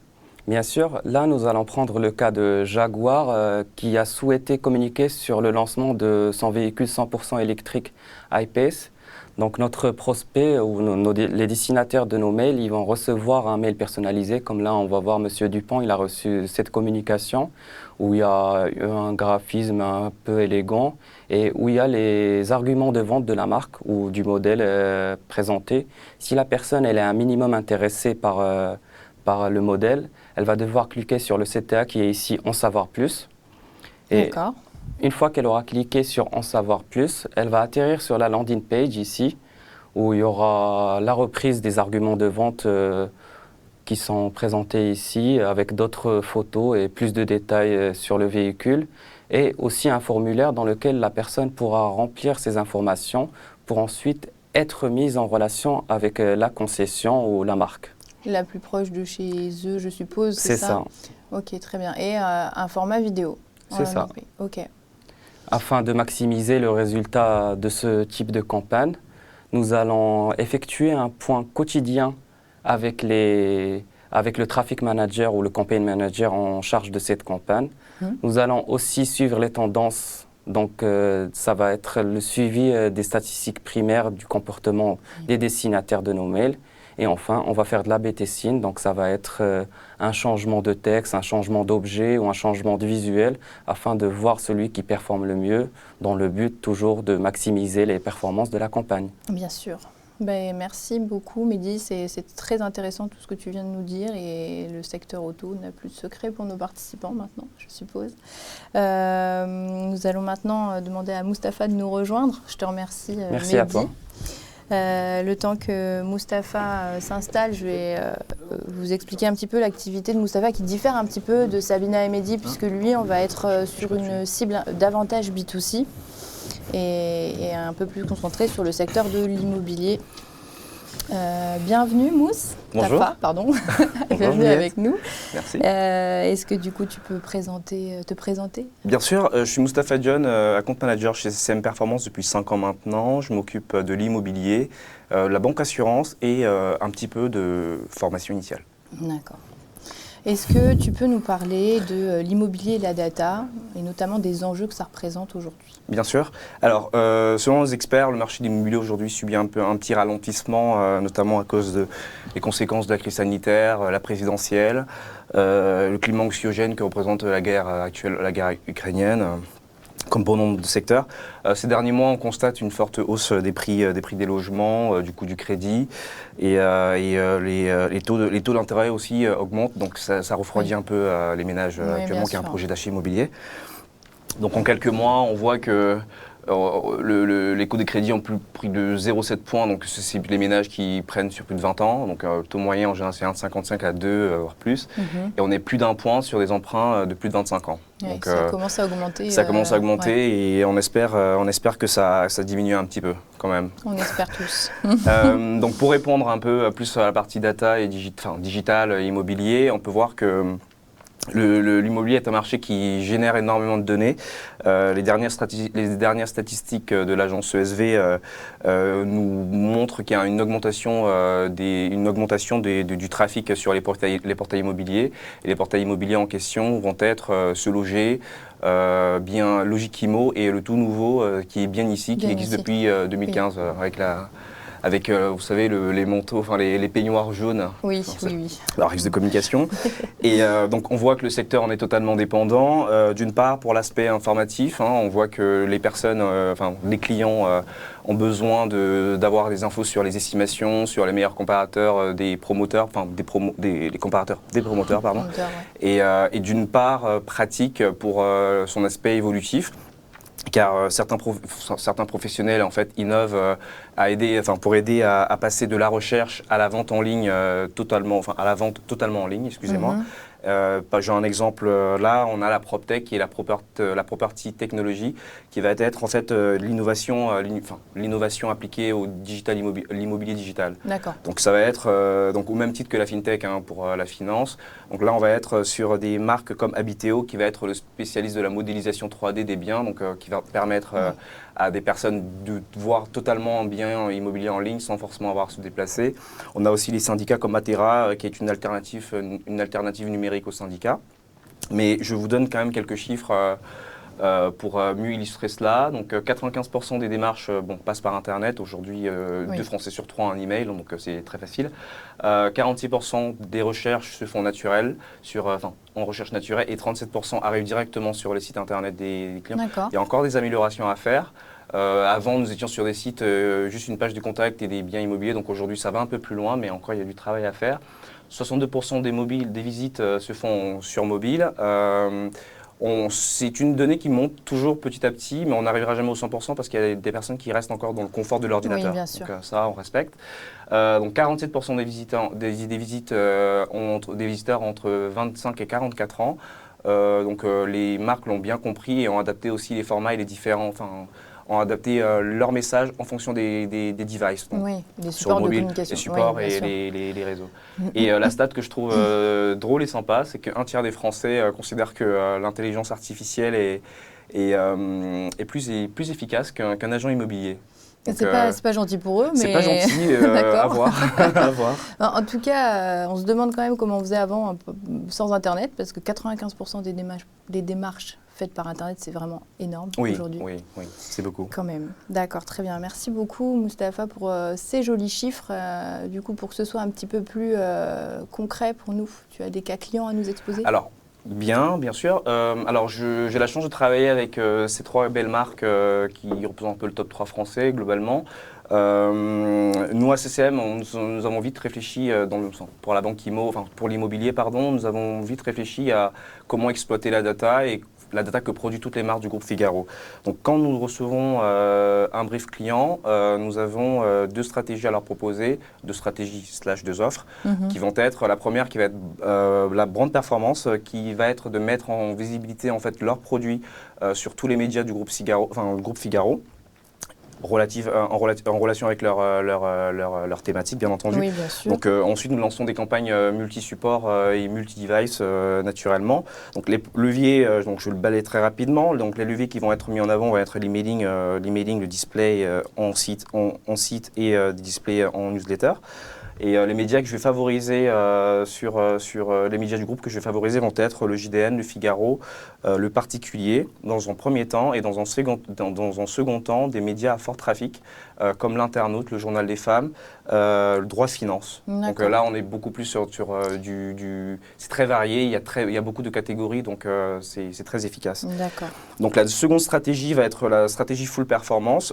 Bien sûr, là nous allons prendre le cas de Jaguar qui a souhaité communiquer sur le lancement de son véhicule 100% électrique I-Pace. Donc notre prospect ou les destinataires de nos mails, ils vont recevoir un mail personnalisé. Comme là, on va voir M. Dupont, il a reçu cette communication où il y a un graphisme un peu élégant et où il y a les arguments de vente de la marque ou du modèle présenté. Si la personne elle est un minimum intéressée par le modèle, elle va devoir cliquer sur le CTA qui est ici « En savoir plus ». D'accord. Une fois qu'elle aura cliqué sur « En savoir plus », elle va atterrir sur la landing page ici, où il y aura la reprise des arguments de vente qui sont présentés ici, avec d'autres photos et plus de détails sur le véhicule, et aussi un formulaire dans lequel la personne pourra remplir ces informations pour ensuite être mise en relation avec la concession ou la marque. La plus proche de chez eux, je suppose, c'est ça ? C'est ça. Ok, très bien. Et un format vidéo ? C'est ça. Ok. Afin de maximiser le résultat de ce type de campagne, nous allons effectuer un point quotidien avec le traffic manager ou le campaign manager en charge de cette campagne. Nous allons aussi suivre les tendances. Donc, ça va être le suivi des statistiques primaires du comportement des destinataires de nos mails. Et enfin, on va faire de l'A/B testing, donc ça va être un changement de texte, un changement d'objet ou un changement de visuel afin de voir celui qui performe le mieux dans le but toujours de maximiser les performances de la campagne. Bien sûr. Merci beaucoup Mehdi, c'est très intéressant tout ce que tu viens de nous dire et le secteur auto n'a plus de secret pour nos participants maintenant, je suppose. Nous allons maintenant demander à Mustapha de nous rejoindre. Je te remercie Merci Mehdi. à toi. Le temps que Mustapha s'installe, je vais vous expliquer un petit peu l'activité de Mustapha qui diffère un petit peu de Sabina et Mehdi puisque lui, on va être sur une cible davantage B2C et un peu plus concentré sur le secteur de l'immobilier. Bienvenue Mousse. Bonjour. Tafa, pardon. Bonjour, Bienvenue Juliette. avec nous. Merci. Est-ce que du coup tu peux te présenter ? Bien sûr, je suis Mustapha John, account manager chez CCM Performance depuis 5 ans maintenant. Je m'occupe de l'immobilier, la banque assurance et un petit peu de formation initiale. D'accord. Est-ce que tu peux nous parler de l'immobilier et la data, et notamment des enjeux que ça représente aujourd'hui ? Bien sûr. Alors, selon les experts, le marché de l'immobilier aujourd'hui subit un petit ralentissement, notamment à cause des conséquences de la crise sanitaire, la présidentielle, le climat anxiogène que représente la guerre actuelle, la guerre ukrainienne. Comme bon nombre de secteurs. Ces derniers mois, on constate une forte hausse des prix des logements, du coût du crédit, et les taux d'intérêt aussi augmentent, donc ça refroidit un peu les ménages actuellement qui ont un projet d'achat immobilier. Donc en quelques mois, on voit que les coûts des crédits ont pris de 0,7 points, donc c'est les ménages qui prennent sur plus de 20 ans, donc le taux moyen en général c'est 1,55 à 2, voire plus, et on est plus d'un point sur des emprunts de plus de 25 ans. Ouais, donc, ça commence à augmenter. Ça commence à augmenter ouais. Et on espère que ça diminue un petit peu quand même. On espère tous. Donc pour répondre un peu plus à la partie data et digital et immobilier, on peut voir que l'immobilier est un marché qui génère énormément de données. Les dernières statistiques de l'agence ESV nous montrent qu'il y a une augmentation, du trafic sur les portails immobiliers. Et les portails immobiliers en question vont être Se Loger, bien Logic-Immo et le tout nouveau qui est Bien Ici, qui existe depuis 2015 avec vous savez, les manteaux, enfin les peignoirs jaunes. Oui, oui. La risque de communication. Et donc on voit que le secteur en est totalement dépendant. D'une part, pour l'aspect informatif, on voit que les personnes, les clients ont besoin d'avoir des infos sur les estimations, sur les meilleurs comparateurs des promoteurs, les comparateurs des promoteurs, pardon. Ouais. Et d'une part, pratique pour son aspect évolutif. Car certains professionnels en fait innovent pour aider à passer de la recherche à la vente en ligne totalement en ligne, excusez-moi. J'ai un exemple là, on a la PropTech qui est la Property Technology qui va être en fait l'innovation appliquée au l'immobilier digital. D'accord. Donc ça va être donc au même titre que la FinTech pour la finance. Donc là on va être sur des marques comme Habiteo qui va être le spécialiste de la modélisation 3D des biens, donc qui va permettre à des personnes de voir totalement un bien immobilier en ligne sans forcément avoir à se déplacer. On a aussi les syndicats comme Atera qui est une alternative numérique aux syndicats. Mais je vous donne quand même quelques chiffres pour mieux illustrer cela. Donc 95% des démarches passent par Internet. Aujourd'hui, 2 Français sur 3 ont un email, donc c'est très facile. 46% des recherches se font naturelles, en recherche naturelle, et 37% arrivent directement sur les sites Internet des clients. Il y a encore des améliorations à faire. Avant, nous étions sur des sites, juste une page de contact et des biens immobiliers. Donc aujourd'hui, ça va un peu plus loin, mais encore, il y a du travail à faire. 62% des visites se font sur mobile. C'est une donnée qui monte toujours petit à petit, mais on n'arrivera jamais au 100% parce qu'il y a des personnes qui restent encore dans le confort de l'ordinateur. Oui, bien sûr. Donc ça, on respecte. Donc 47% des visiteurs entre 25 et 44 ans. Donc les marques l'ont bien compris et ont adapté aussi les formats et les différents... ont adapté leur message en fonction des devices. Donc, des supports sur mobile, de communication. les supports et les réseaux. Et la stat que je trouve drôle et sympa, c'est qu'un tiers des Français considèrent que l'intelligence artificielle est plus efficace qu'un agent immobilier. C'est pas gentil pour eux, mais... C'est pas gentil, à voir. En tout cas, on se demande quand même comment on faisait avant sans Internet, parce que 95% des démarches faites par Internet, c'est vraiment énorme aujourd'hui. Oui, c'est beaucoup. Quand même. D'accord, très bien. Merci beaucoup, Moustapha, pour ces jolis chiffres. Du coup, pour que ce soit un petit peu plus concret pour nous, tu as des cas clients à nous exposer ? Alors, bien sûr. Alors, j'ai la chance de travailler avec ces 3 belles marques qui représentent un peu le top 3 français, globalement. Nous, à CCM, nous avons vite réfléchi, pour la banque IMO, pour l'immobilier, nous avons vite réfléchi à comment exploiter la data et la data que produit toutes les marques du groupe Figaro. Donc quand nous recevons un brief client, nous avons 2 stratégies à leur proposer, 2 stratégies / 2 offres, qui vont être, la première qui va être la brand performance, qui va être de mettre en visibilité en fait leurs produits sur tous les médias du groupe Figaro, le groupe Figaro. En relation avec leur thématique, bien entendu. Oui, bien sûr. Donc ensuite, nous lançons des campagnes multi-support et multi-device naturellement. Donc les leviers, donc je le balaye très rapidement. Donc les leviers qui vont être mis en avant vont être l'emailing, le display en site et des displays en newsletter. Et les médias que je vais favoriser les médias du groupe que je vais favoriser vont être le JDN, le Figaro, le particulier dans un premier temps, et dans un second temps des médias à fort trafic comme l'Internaute, le Journal des femmes, le droit finance. Donc là on est beaucoup plus sur c'est très varié, il y a beaucoup de catégories, donc c'est très efficace. D'accord. Donc la seconde stratégie va être la stratégie full performance,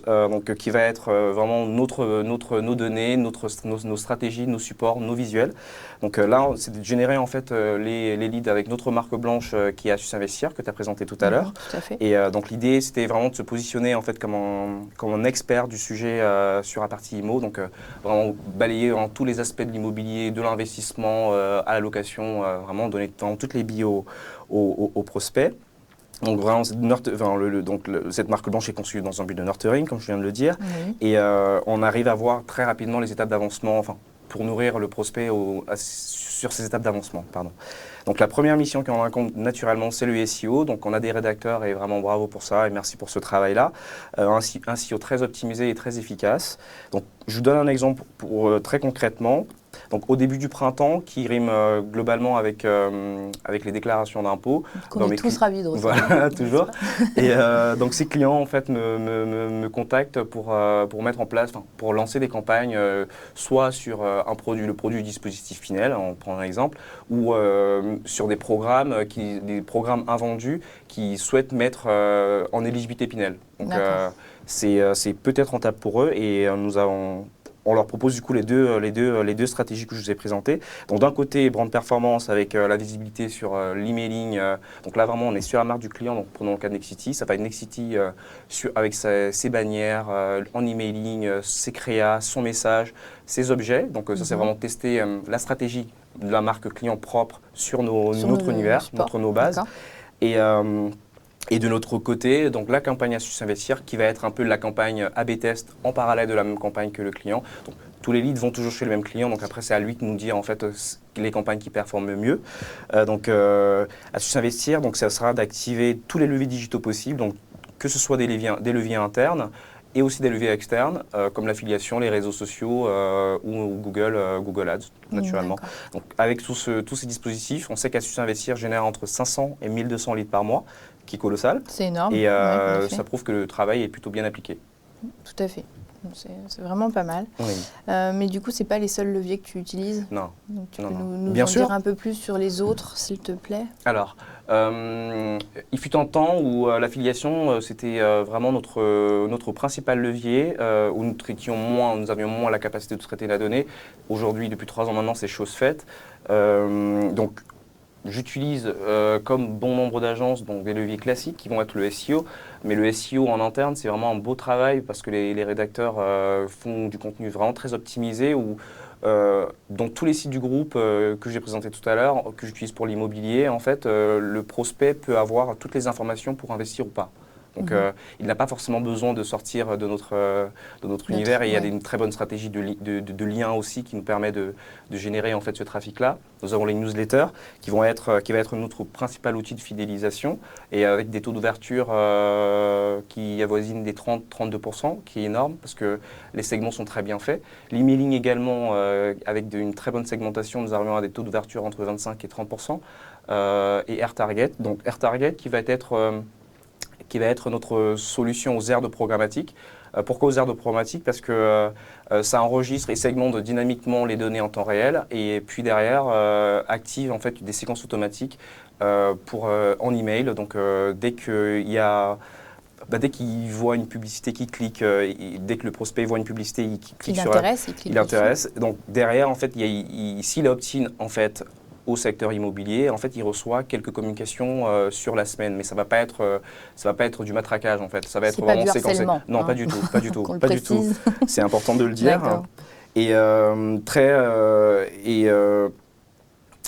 qui va être vraiment nos données, nos stratégies, nos supports, nos visuels. Donc là, c'est de générer en fait les leads avec notre marque blanche qui est Astuce Investir, que tu as présenté tout à l'heure. Tout à fait. Et donc l'idée, c'était vraiment de se positionner en fait comme un expert du sujet sur la partie IMO. Donc vraiment balayer en tous les aspects de l'immobilier, de l'investissement, à la location, vraiment donner toutes les billes aux prospects. Donc vraiment, cette marque blanche est conçue dans un but de nurturing, comme je viens de le dire. Oui. Et on arrive à voir très rapidement les étapes d'avancement, pour nourrir le prospect sur ces étapes d'avancement. Donc la première mission qu'on raconte naturellement, c'est le SEO. Donc on a des rédacteurs et vraiment bravo pour ça et merci pour ce travail-là. Un SEO très optimisé et très efficace. Donc je vous donne un exemple très concrètement. Donc au début du printemps, qui rime globalement avec les déclarations d'impôts. Qu'on est tous ravis de recevoir. Voilà, toujours. Et donc ces clients en fait me contactent pour mettre en place, pour lancer des campagnes, soit sur le produit du dispositif Pinel, on prend un exemple, ou sur des programmes invendus qui souhaitent mettre en éligibilité Pinel. Donc c'est peut-être rentable pour eux et nous avons on leur propose du coup les deux stratégies que je vous ai présentées. Donc d'un côté, brand performance avec la visibilité sur l'emailing. Donc là vraiment, on est sur la marque du client. Donc prenons le cas de Nexity, ça va être Nexity avec ses bannières, en emailing, ses créas, son message, ses objets. Donc ça c'est vraiment tester la stratégie de la marque client propre sur notre univers, nos bases. Et de notre côté, donc la campagne Astuces Investir qui va être un peu la campagne A/B test en parallèle de la même campagne que le client. Donc, tous les leads vont toujours chez le même client, donc après c'est à lui de nous dire en fait les campagnes qui performent le mieux. Astuces Investir, donc ça sera d'activer tous les leviers digitaux possibles, donc que ce soit des leviers internes et aussi des leviers externes comme l'affiliation, les réseaux sociaux ou Google Ads naturellement. Donc avec tous ces dispositifs, on sait qu'Astuces Investir génère entre 500 et 1200 leads par mois, qui est colossal. C'est énorme. Et ça prouve que le travail est plutôt bien appliqué. Tout à fait. C'est vraiment pas mal. Oui. Mais du coup, ce n'est pas les seuls leviers que tu utilises. Non. Donc, tu non, peux non. nous Bien en sûr. dire un peu plus sur les autres, s'il te plaît? Alors, il fut un temps où l'affiliation, c'était vraiment notre principal levier, où nous avions moins la capacité de traiter la donnée. Aujourd'hui, depuis 3 ans maintenant, c'est chose faite. Donc, j'utilise, comme bon nombre d'agences, donc des leviers classiques qui vont être le SEO. Mais le SEO en interne, c'est vraiment un beau travail parce que les rédacteurs font du contenu vraiment très optimisé où dans tous les sites du groupe que j'ai présenté tout à l'heure, que j'utilise pour l'immobilier, en fait, le prospect peut avoir toutes les informations pour investir ou pas. Donc, il n'a pas forcément besoin de sortir de notre univers et il y a une très bonne stratégie de lien aussi qui nous permet de générer en fait ce trafic-là. Nous avons les newsletters qui va être notre principal outil de fidélisation et avec des taux d'ouverture qui avoisinent des 30-32%, qui est énorme parce que les segments sont très bien faits. L'emailing également, avec une très bonne segmentation, nous arrivons à des taux d'ouverture entre 25 et 30%. Et AirTarget, donc AirTarget qui va être notre solution aux aires de programmatique. Pourquoi aux aires de programmatique? Parce que ça enregistre et segmente dynamiquement les données en temps réel et puis derrière active en fait des séquences automatiques en email. Donc dès qu'il voit une publicité qui clique, dès que le prospect voit une publicité, il clique sur elle. Il intéresse. Donc derrière en fait, s'il opt-in en fait au secteur immobilier, en fait, il reçoit quelques communications sur la semaine, mais ça va pas être du matraquage en fait. Ça va être vraiment séquencé. Non, pas du tout, pas du tout, pas du tout. C'est important de le dire. Et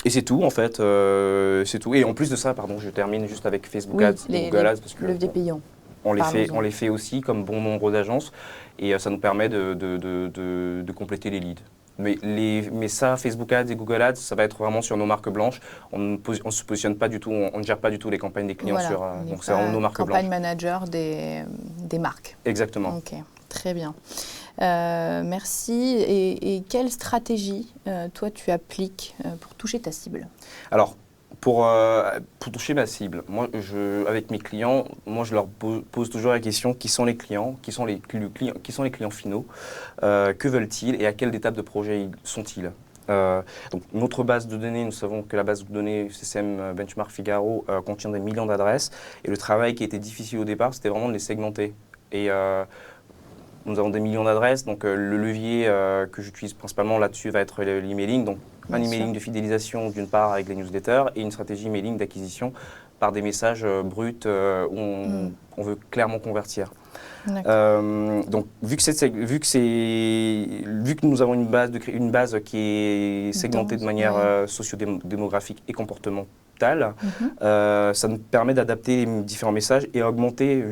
c'est tout en fait, c'est tout. Et en plus de ça, pardon, je termine juste avec Facebook Ads et Google Ads parce que leviers payants. On les fait aussi comme bon nombre d'agences et ça nous permet de compléter les leads. Mais ça, Facebook Ads et Google Ads, ça va être vraiment sur nos marques blanches. On ne se positionne pas du tout, on ne gère pas du tout les campagnes des clients donc c'est vraiment nos marques blanches. Campagne manager des marques. Exactement. Ok, très bien. Merci. Et quelle stratégie, toi, tu appliques pour toucher ta cible? Alors, pour toucher ma cible, moi, avec mes clients, je leur pose toujours la question qui sont les clients, qui sont les clients finaux, que veulent-ils et à quelle étape de projet sont-ils. Donc notre base de données, nous savons que la base de données CCM Benchmark Figaro contient des millions d'adresses et le travail qui était difficile au départ, c'était vraiment de les segmenter. Et nous avons des millions d'adresses, donc le levier que j'utilise principalement là-dessus va être l'emailing. Donc un emailing de fidélisation d'une part avec les newsletters et une stratégie emailing d'acquisition par des messages bruts où on veut clairement convertir. Donc vu que nous avons une base qui est segmentée de manière socio-démographique et comportementale, ça nous permet d'adapter les différents messages et augmenter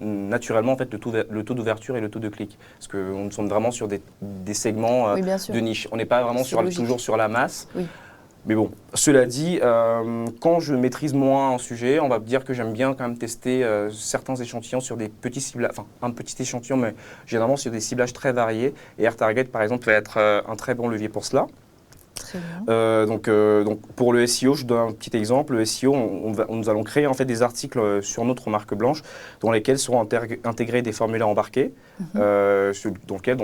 naturellement en fait, le taux d'ouverture et le taux de clic. Parce que nous sommes vraiment sur des segments de niche. On n'est pas vraiment toujours sur la masse. Oui. Mais bon, cela dit, quand je maîtrise moins un sujet, on va dire que j'aime bien quand même tester certains échantillons sur des petits ciblages, enfin un petit échantillon, mais généralement sur des ciblages très variés. Et AirTarget, par exemple, peut être un très bon levier pour cela. Très bien. Donc pour le SEO, je donne un petit exemple. Le SEO, nous allons créer en fait des articles sur notre marque blanche dans lesquels seront intégrés des formulaires embarqués, dans lequel,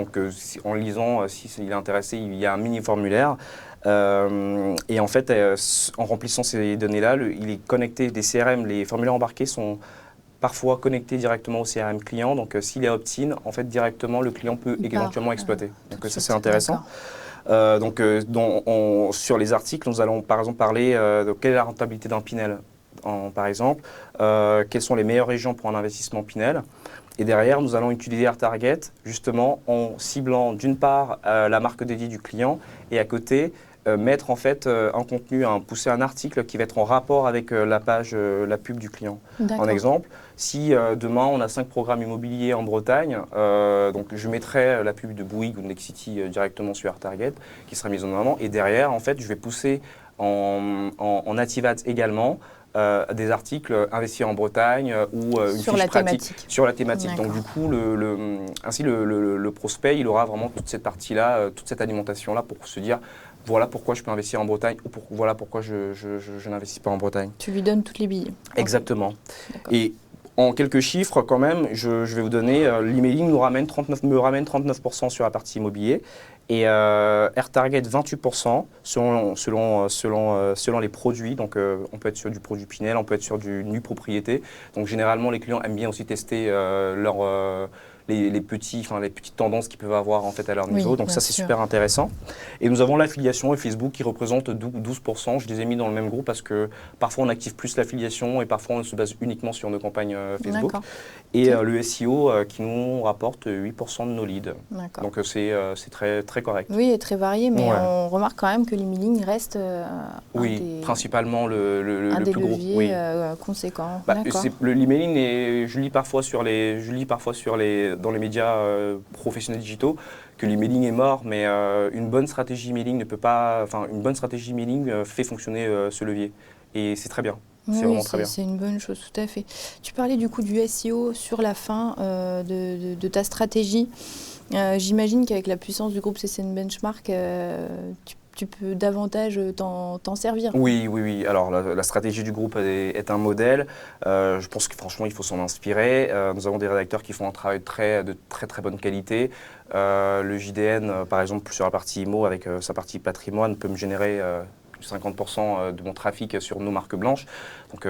en lisant, s'il est intéressé, il y a un mini formulaire. Et en fait, en remplissant ces données-là, il est connecté des CRM, les formulaires embarqués sont parfois connecté directement au CRM client. Donc, s'il est opt-in, en fait, directement, le client peut éventuellement exploiter. Donc, ça, c'est intéressant. Sur les articles, nous allons par exemple parler de quelle est la rentabilité d'un Pinel, par exemple, quelles sont les meilleures régions pour un investissement Pinel. Et derrière, nous allons utiliser AirTarget justement en ciblant d'une part la marque dédiée du client et à côté mettre en fait un contenu, pousser un article qui va être en rapport avec la page, la pub du client. En exemple, si demain on a 5 programmes immobiliers en Bretagne, donc je mettrai la pub de Bouygues ou de Nexity directement sur AirTarget qui sera mise en avant et derrière en fait je vais pousser en Native Ads également des articles investis en Bretagne ou une sur fiche la pratique thématique. Sur la thématique. Donc du coup, ainsi le prospect, il aura vraiment toute cette partie-là, toute cette alimentation-là pour se dire voilà pourquoi je peux investir en Bretagne ou voilà pourquoi je n'investis pas en Bretagne. Tu lui donnes toutes les billes. Exactement. Et en quelques chiffres quand même, je vais vous donner, l'emailing me ramène 39% sur la partie immobilier et AirTarget 28% selon les produits. Donc on peut être sur du produit Pinel, on peut être sur du nu propriété. Donc généralement les clients aiment bien aussi tester les petites tendances qu'ils peuvent avoir en fait à leur niveau. Donc ça c'est super intéressant. Et nous avons l'affiliation et Facebook qui représente 12%. Je les ai mis dans le même groupe parce que parfois on active plus l'affiliation et parfois on se base uniquement sur nos campagnes Facebook. Et le SEO qui nous rapporte 8% de nos leads. Donc c'est très, très correct. Oui, et très varié, mais on remarque quand même que l'emailing reste principalement le un des plus gros. leviers conséquents. L'emailing, je lis parfois dans les médias professionnels digitaux que l'emailing est mort, mais une bonne stratégie emailing fait fonctionner ce levier. Et c'est très bien. C'est vraiment très bien. C'est une bonne chose, tout à fait. Tu parlais du coup du SEO sur la fin de ta stratégie. J'imagine qu'avec la puissance du groupe CCN Benchmark, tu peux davantage t'en servir. Oui. Alors, la stratégie du groupe est un modèle. Je pense que franchement, il faut s'en inspirer. Nous avons des rédacteurs qui font un travail de très, très bonne qualité. Le JDN, par exemple, sur la partie IMO, avec sa partie patrimoine, peut me générer 50% de mon trafic sur nos marques blanches. Donc,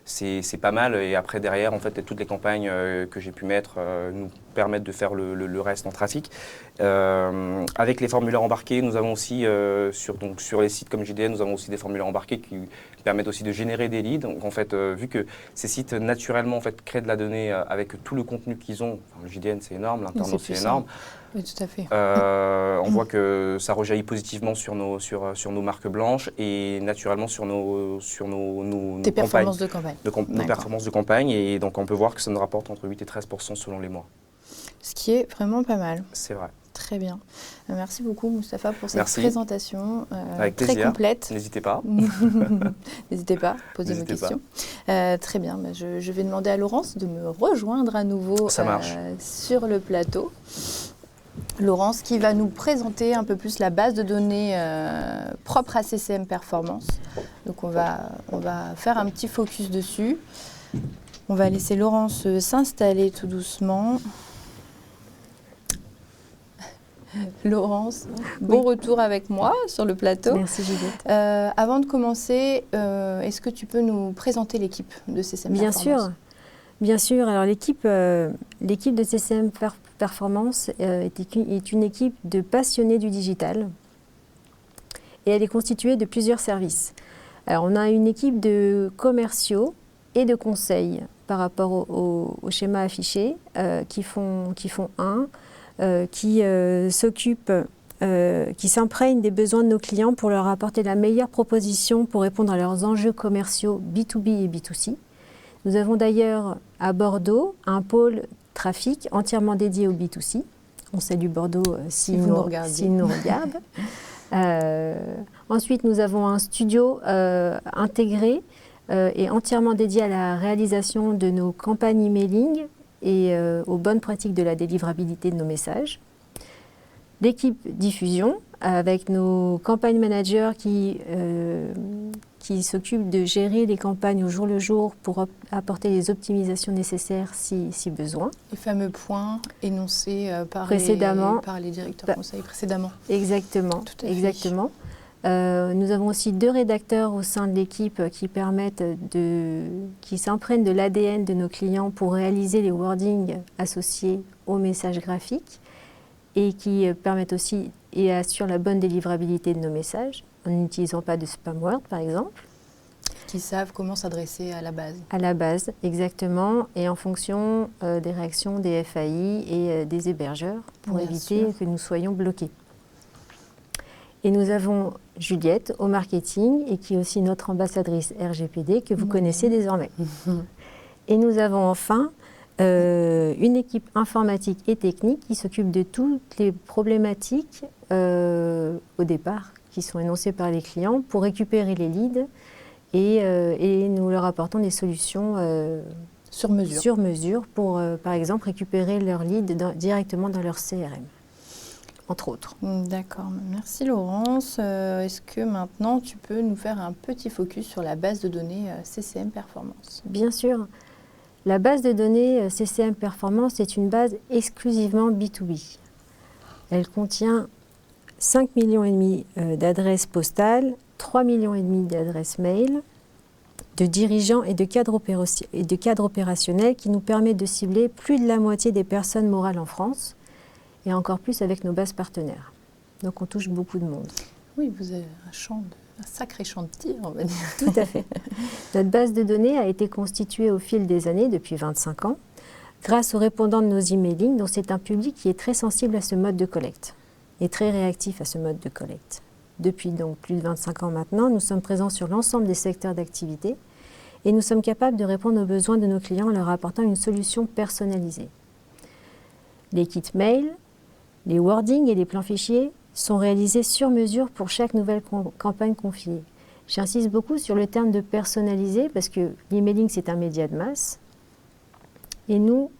c'est pas mal. Et après, derrière, en fait, toutes les campagnes que j'ai pu mettre nous permettent de faire le reste en trafic. Avec les formulaires embarqués, nous avons aussi, sur les sites comme JDN, nous avons aussi des formulaires embarqués qui permettent aussi de générer des leads. Donc, en fait, vu que ces sites, naturellement, en fait, créent de la donnée avec tout le contenu qu'ils ont, le JDN, c'est énorme, l'Internaut, c'est énorme. Oui, tout à fait. On voit que ça rejaillit positivement sur nos marques blanches et naturellement sur nos Tes performances de campagne. Nos performances de campagne. Et donc, on peut voir que ça nous rapporte entre 8 et 13% selon les mois. Ce qui est vraiment pas mal. C'est vrai. Très bien. Merci beaucoup, Moustapha, pour cette présentation très complète. N'hésitez pas. N'hésitez pas, posez vos questions. Très bien. Je vais demander à Laurence de me rejoindre à nouveau sur le plateau. Laurence qui va nous présenter un peu plus la base de données propre à CCM Performance. Donc on va faire un petit focus dessus. On va laisser Laurence s'installer tout doucement. Laurence, bon retour avec moi sur le plateau. Merci Juliette. Avant de commencer, est-ce que tu peux nous présenter l'équipe de CCM Performance ? Bien sûr. Alors l'équipe de CCM Performance est une équipe de passionnés du digital et elle est constituée de plusieurs services. Alors on a une équipe de commerciaux et de conseils par rapport au schéma affiché qui font qui s'imprègnent des besoins de nos clients pour leur apporter la meilleure proposition pour répondre à leurs enjeux commerciaux B2B et B2C. Nous avons d'ailleurs à Bordeaux un pôle trafic entièrement dédié au B2C. On salue Bordeaux s'ils nous regardent. Ensuite, nous avons un studio intégré et entièrement dédié à la réalisation de nos campagnes emailing et aux bonnes pratiques de la délivrabilité de nos messages. L'équipe diffusion, avec nos campagnes managers qui s'occupent de gérer les campagnes au jour le jour pour apporter les optimisations nécessaires si besoin. Les fameux points énoncés par les directeurs conseils précédemment. Exactement. Nous avons aussi 2 rédacteurs au sein de l'équipe qui s'imprègnent de l'ADN de nos clients pour réaliser les wordings associés aux messages graphiques et qui permettent aussi et assurent la bonne délivrabilité de nos messages en n'utilisant pas de spam word par exemple. Qui savent comment s'adresser à la base. À la base, exactement, et en fonction des réactions des FAI et des hébergeurs pour éviter que nous soyons bloqués. Et nous avons Juliette au marketing et qui est aussi notre ambassadrice RGPD que vous connaissez désormais. Et nous avons enfin une équipe informatique et technique qui s'occupe de toutes les problématiques au départ qui sont énoncées par les clients pour récupérer les leads et nous leur apportons des solutions sur mesure pour, par exemple, récupérer leurs leads directement dans leur CRM. Entre autres. D'accord, merci Laurence. Est-ce que maintenant tu peux nous faire un petit focus sur la base de données CCM Performance? Bien sûr. La base de données CCM Performance est une base exclusivement B2B. Elle contient 5,5 millions d'adresses postales, 3,5 millions d'adresses mail, de dirigeants et de cadres opérationnels qui nous permettent de cibler plus de la moitié des personnes morales en France et encore plus avec nos bases partenaires. Donc on touche beaucoup de monde. Oui, vous avez un sacré champ de tir, on va dire. Tout à fait. Notre base de données a été constituée au fil des années, depuis 25 ans, grâce aux répondants de nos emailing, dont c'est un public qui est très sensible à ce mode de collecte et très réactif à ce mode de collecte. Depuis donc plus de 25 ans maintenant, nous sommes présents sur l'ensemble des secteurs d'activité et nous sommes capables de répondre aux besoins de nos clients en leur apportant une solution personnalisée. Les kits mail, les wordings et les plans fichiers sont réalisés sur mesure pour chaque nouvelle campagne confiée. J'insiste beaucoup sur le terme de personnalisé parce que l'emailing, c'est un média de masse. Et nous,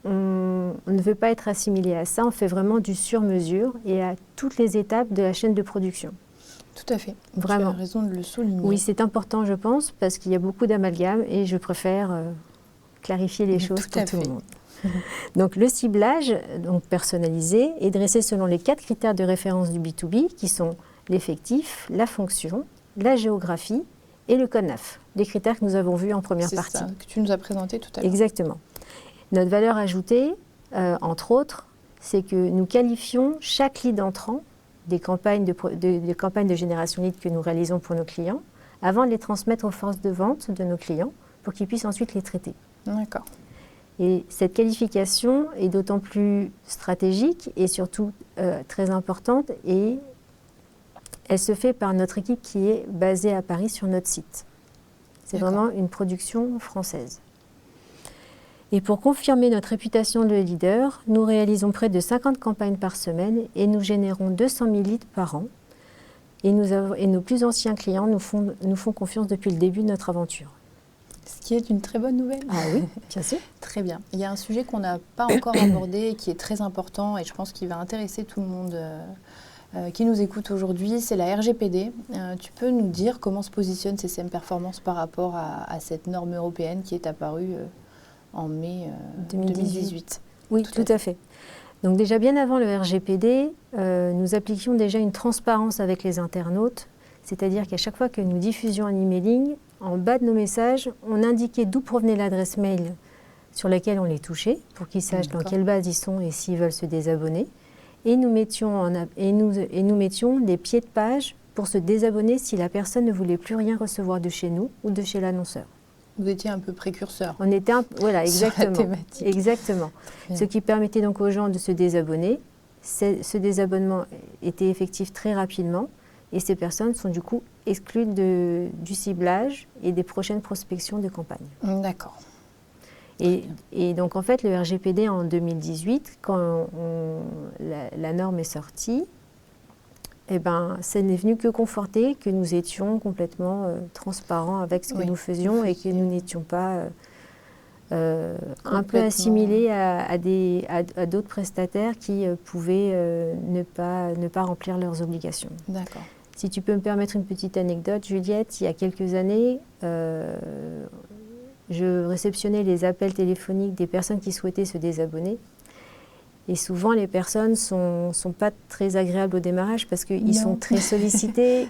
on ne veut pas être assimilé à ça. On fait vraiment du sur-mesure et à toutes les étapes de la chaîne de production. Tout à fait. Vraiment. Tu as raison de le souligner. Oui, c'est important, je pense, parce qu'il y a beaucoup d'amalgames et je préfère clarifier les choses pour tout le monde. Donc le ciblage personnalisé est dressé selon les 4 critères de référence du B2B qui sont l'effectif, la fonction, la géographie et le code NAF, les critères que nous avons vus en première partie. C'est ça que tu nous as présenté tout à l'heure. Exactement. Notre valeur ajoutée, entre autres, c'est que nous qualifions chaque lead entrant des campagnes de génération lead que nous réalisons pour nos clients avant de les transmettre aux forces de vente de nos clients pour qu'ils puissent ensuite les traiter. D'accord. Et cette qualification est d'autant plus stratégique et surtout très importante et elle se fait par notre équipe qui est basée à Paris sur notre site. C'est vraiment une production française. Et pour confirmer notre réputation de leader, nous réalisons près de 50 campagnes par semaine et nous générons 200 000 leads par an. Et nos plus anciens clients nous font confiance depuis le début de notre aventure. Ce qui est une très bonne nouvelle. Ah oui, bien sûr. Très bien. Il y a un sujet qu'on n'a pas encore abordé et qui est très important et je pense qu'il va intéresser tout le monde qui nous écoute aujourd'hui, c'est la RGPD. Tu peux nous dire comment se positionne CCM Performance par rapport à cette norme européenne qui est apparue en mai 2018. Oui, tout à fait. Donc déjà bien avant le RGPD, nous appliquions déjà une transparence avec les internautes, c'est-à-dire qu'à chaque fois que nous diffusions un emailing, en bas de nos messages, on indiquait d'où provenait l'adresse mail sur laquelle on les touchait, pour qu'ils sachent dans quelle base ils sont et s'ils veulent se désabonner. Et nous mettions des pieds de page pour se désabonner si la personne ne voulait plus rien recevoir de chez nous ou de chez l'annonceur. Vous étiez un peu précurseur. On était voilà, exactement. Sur la thématique. Exactement. Ce qui permettait donc aux gens de se désabonner. Ce désabonnement était effectif très rapidement et ces personnes sont du coup exclues du ciblage et des prochaines prospections de campagne. D'accord. Et donc en fait le RGPD en 2018, quand la norme est sortie, eh ben, ça n'est venu que conforter que nous étions complètement transparents avec ce que nous faisions et que nous n'étions pas un peu assimilés à d'autres prestataires qui pouvaient ne pas remplir leurs obligations. D'accord. Si tu peux me permettre une petite anecdote, Juliette, il y a quelques années, je réceptionnais les appels téléphoniques des personnes qui souhaitaient se désabonner. Et souvent, les personnes sont pas très agréables au démarrage parce qu'ils sont très sollicités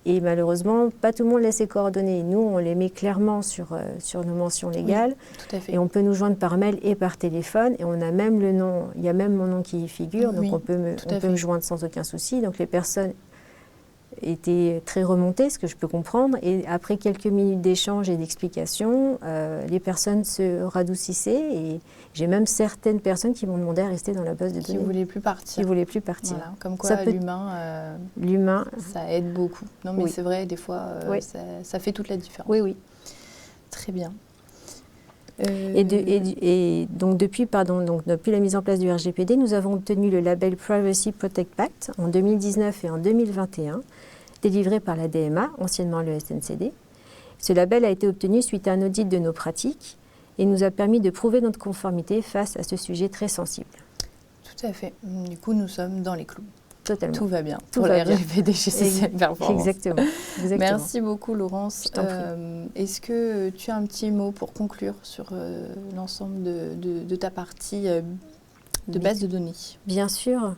et malheureusement, pas tout le monde laisse ses coordonnées. Nous, on les met clairement sur nos mentions légales. Oui, tout à fait. Et on peut nous joindre par mail et par téléphone. Et on a même le nom, il y a même mon nom qui y figure, donc on peut me joindre sans aucun souci. Donc les personnes étaient très remontées, ce que je peux comprendre. Et après quelques minutes d'échange et d'explication, les personnes se radoucissaient. Et j'ai même certaines personnes qui m'ont demandé à rester dans la base de données. Qui ne voulaient plus partir. Qui ne voulaient plus partir. Voilà. Comme quoi, l'humain, ça aide beaucoup. Non, mais c'est vrai, des fois, ça fait toute la différence. Oui, oui. Très bien. Et donc depuis la mise en place du RGPD, nous avons obtenu le label Privacy Protect Pact en 2019 et en 2021, délivré par la DMA, anciennement le SNCD. Ce label a été obtenu suite à un audit de nos pratiques et nous a permis de prouver notre conformité face à ce sujet très sensible. Tout à fait. Du coup, nous sommes dans les clous. Totalement. Tout va bien pour la RGPD chez CCM Performance. Exactement. Merci beaucoup, Laurence. Je t'en prie. Est-ce que tu as un petit mot pour conclure sur l'ensemble de ta partie de base de données? Bien sûr.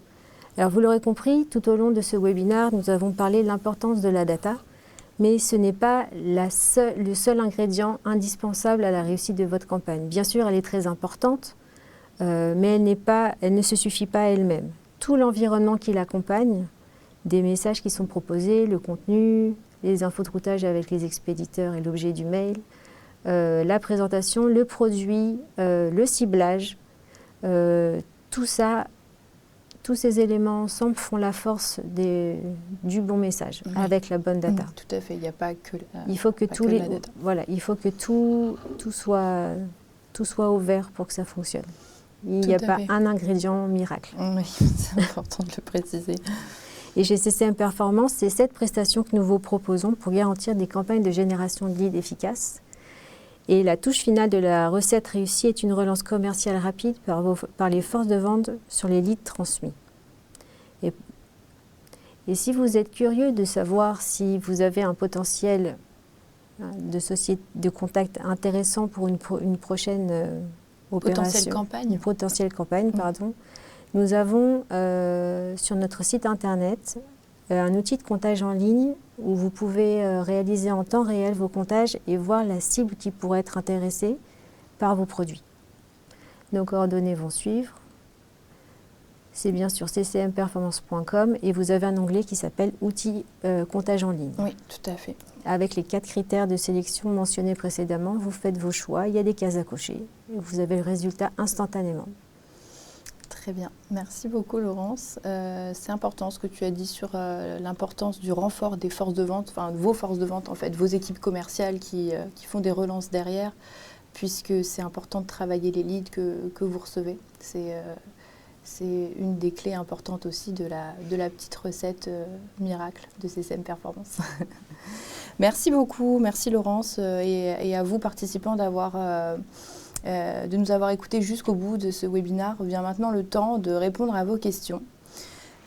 Alors, vous l'aurez compris, tout au long de ce webinaire, nous avons parlé de l'importance de la data, mais ce n'est pas le seul ingrédient indispensable à la réussite de votre campagne. Bien sûr, elle est très importante, mais elle ne se suffit pas à elle-même. Tout l'environnement qui l'accompagne, des messages qui sont proposés, le contenu, les infos de routage avec les expéditeurs et l'objet du mail, la présentation, le produit, le ciblage, tout ça, tous ces éléments ensemble font la force du bon message avec la bonne data. Tout à fait, il n'y a pas que il faut que il faut que tout soit au vert pour que ça fonctionne. Il n'y a pas un ingrédient miracle. Oui, c'est important de le préciser. Et chez CCM Performance, c'est cette prestation que nous vous proposons pour garantir des campagnes de génération de leads efficaces. Et la touche finale de la recette réussie est une relance commerciale rapide par les forces de vente sur les leads transmis. Et si vous êtes curieux de savoir si vous avez un potentiel de contact intéressant pour une prochaine opération, potentielle campagne, pardon, nous avons sur notre site internet un outil de comptage en ligne où vous pouvez réaliser en temps réel vos comptages et voir la cible qui pourrait être intéressée par vos produits. Nos coordonnées vont suivre. C'est bien sur ccmperformance.com et vous avez un onglet qui s'appelle Outils comptage en ligne. Oui, tout à fait. Avec les 4 critères de sélection mentionnés précédemment, vous faites vos choix, il y a des cases à cocher et vous avez le résultat instantanément. Très bien. Merci beaucoup, Laurence. C'est important ce que tu as dit sur l'importance du renfort des forces de vente, enfin vos forces de vente en fait, vos équipes commerciales qui font des relances derrière, puisque c'est important de travailler les leads que vous recevez. C'est une des clés importantes aussi de la petite recette miracle de CCM Performance. Merci beaucoup, merci Laurence et à vous participants de nous avoir écoutés jusqu'au bout de ce webinaire. Vient maintenant le temps de répondre à vos questions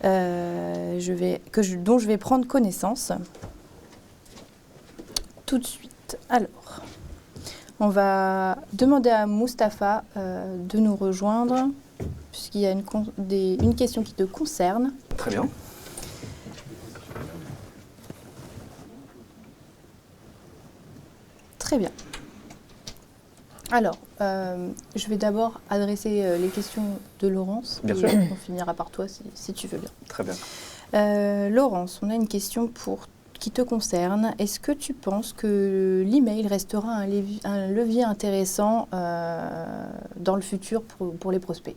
dont je vais prendre connaissance tout de suite. Alors, on va demander à Mustapha de nous rejoindre puisqu'il y a une question qui te concerne. Très bien. Très bien. Alors, je vais d'abord adresser les questions de Laurence. Bien sûr. On finira par toi si tu veux bien. Très bien. Laurence, on a une question qui te concerne. Est-ce que tu penses que l'email restera un levier intéressant dans le futur pour les prospects ?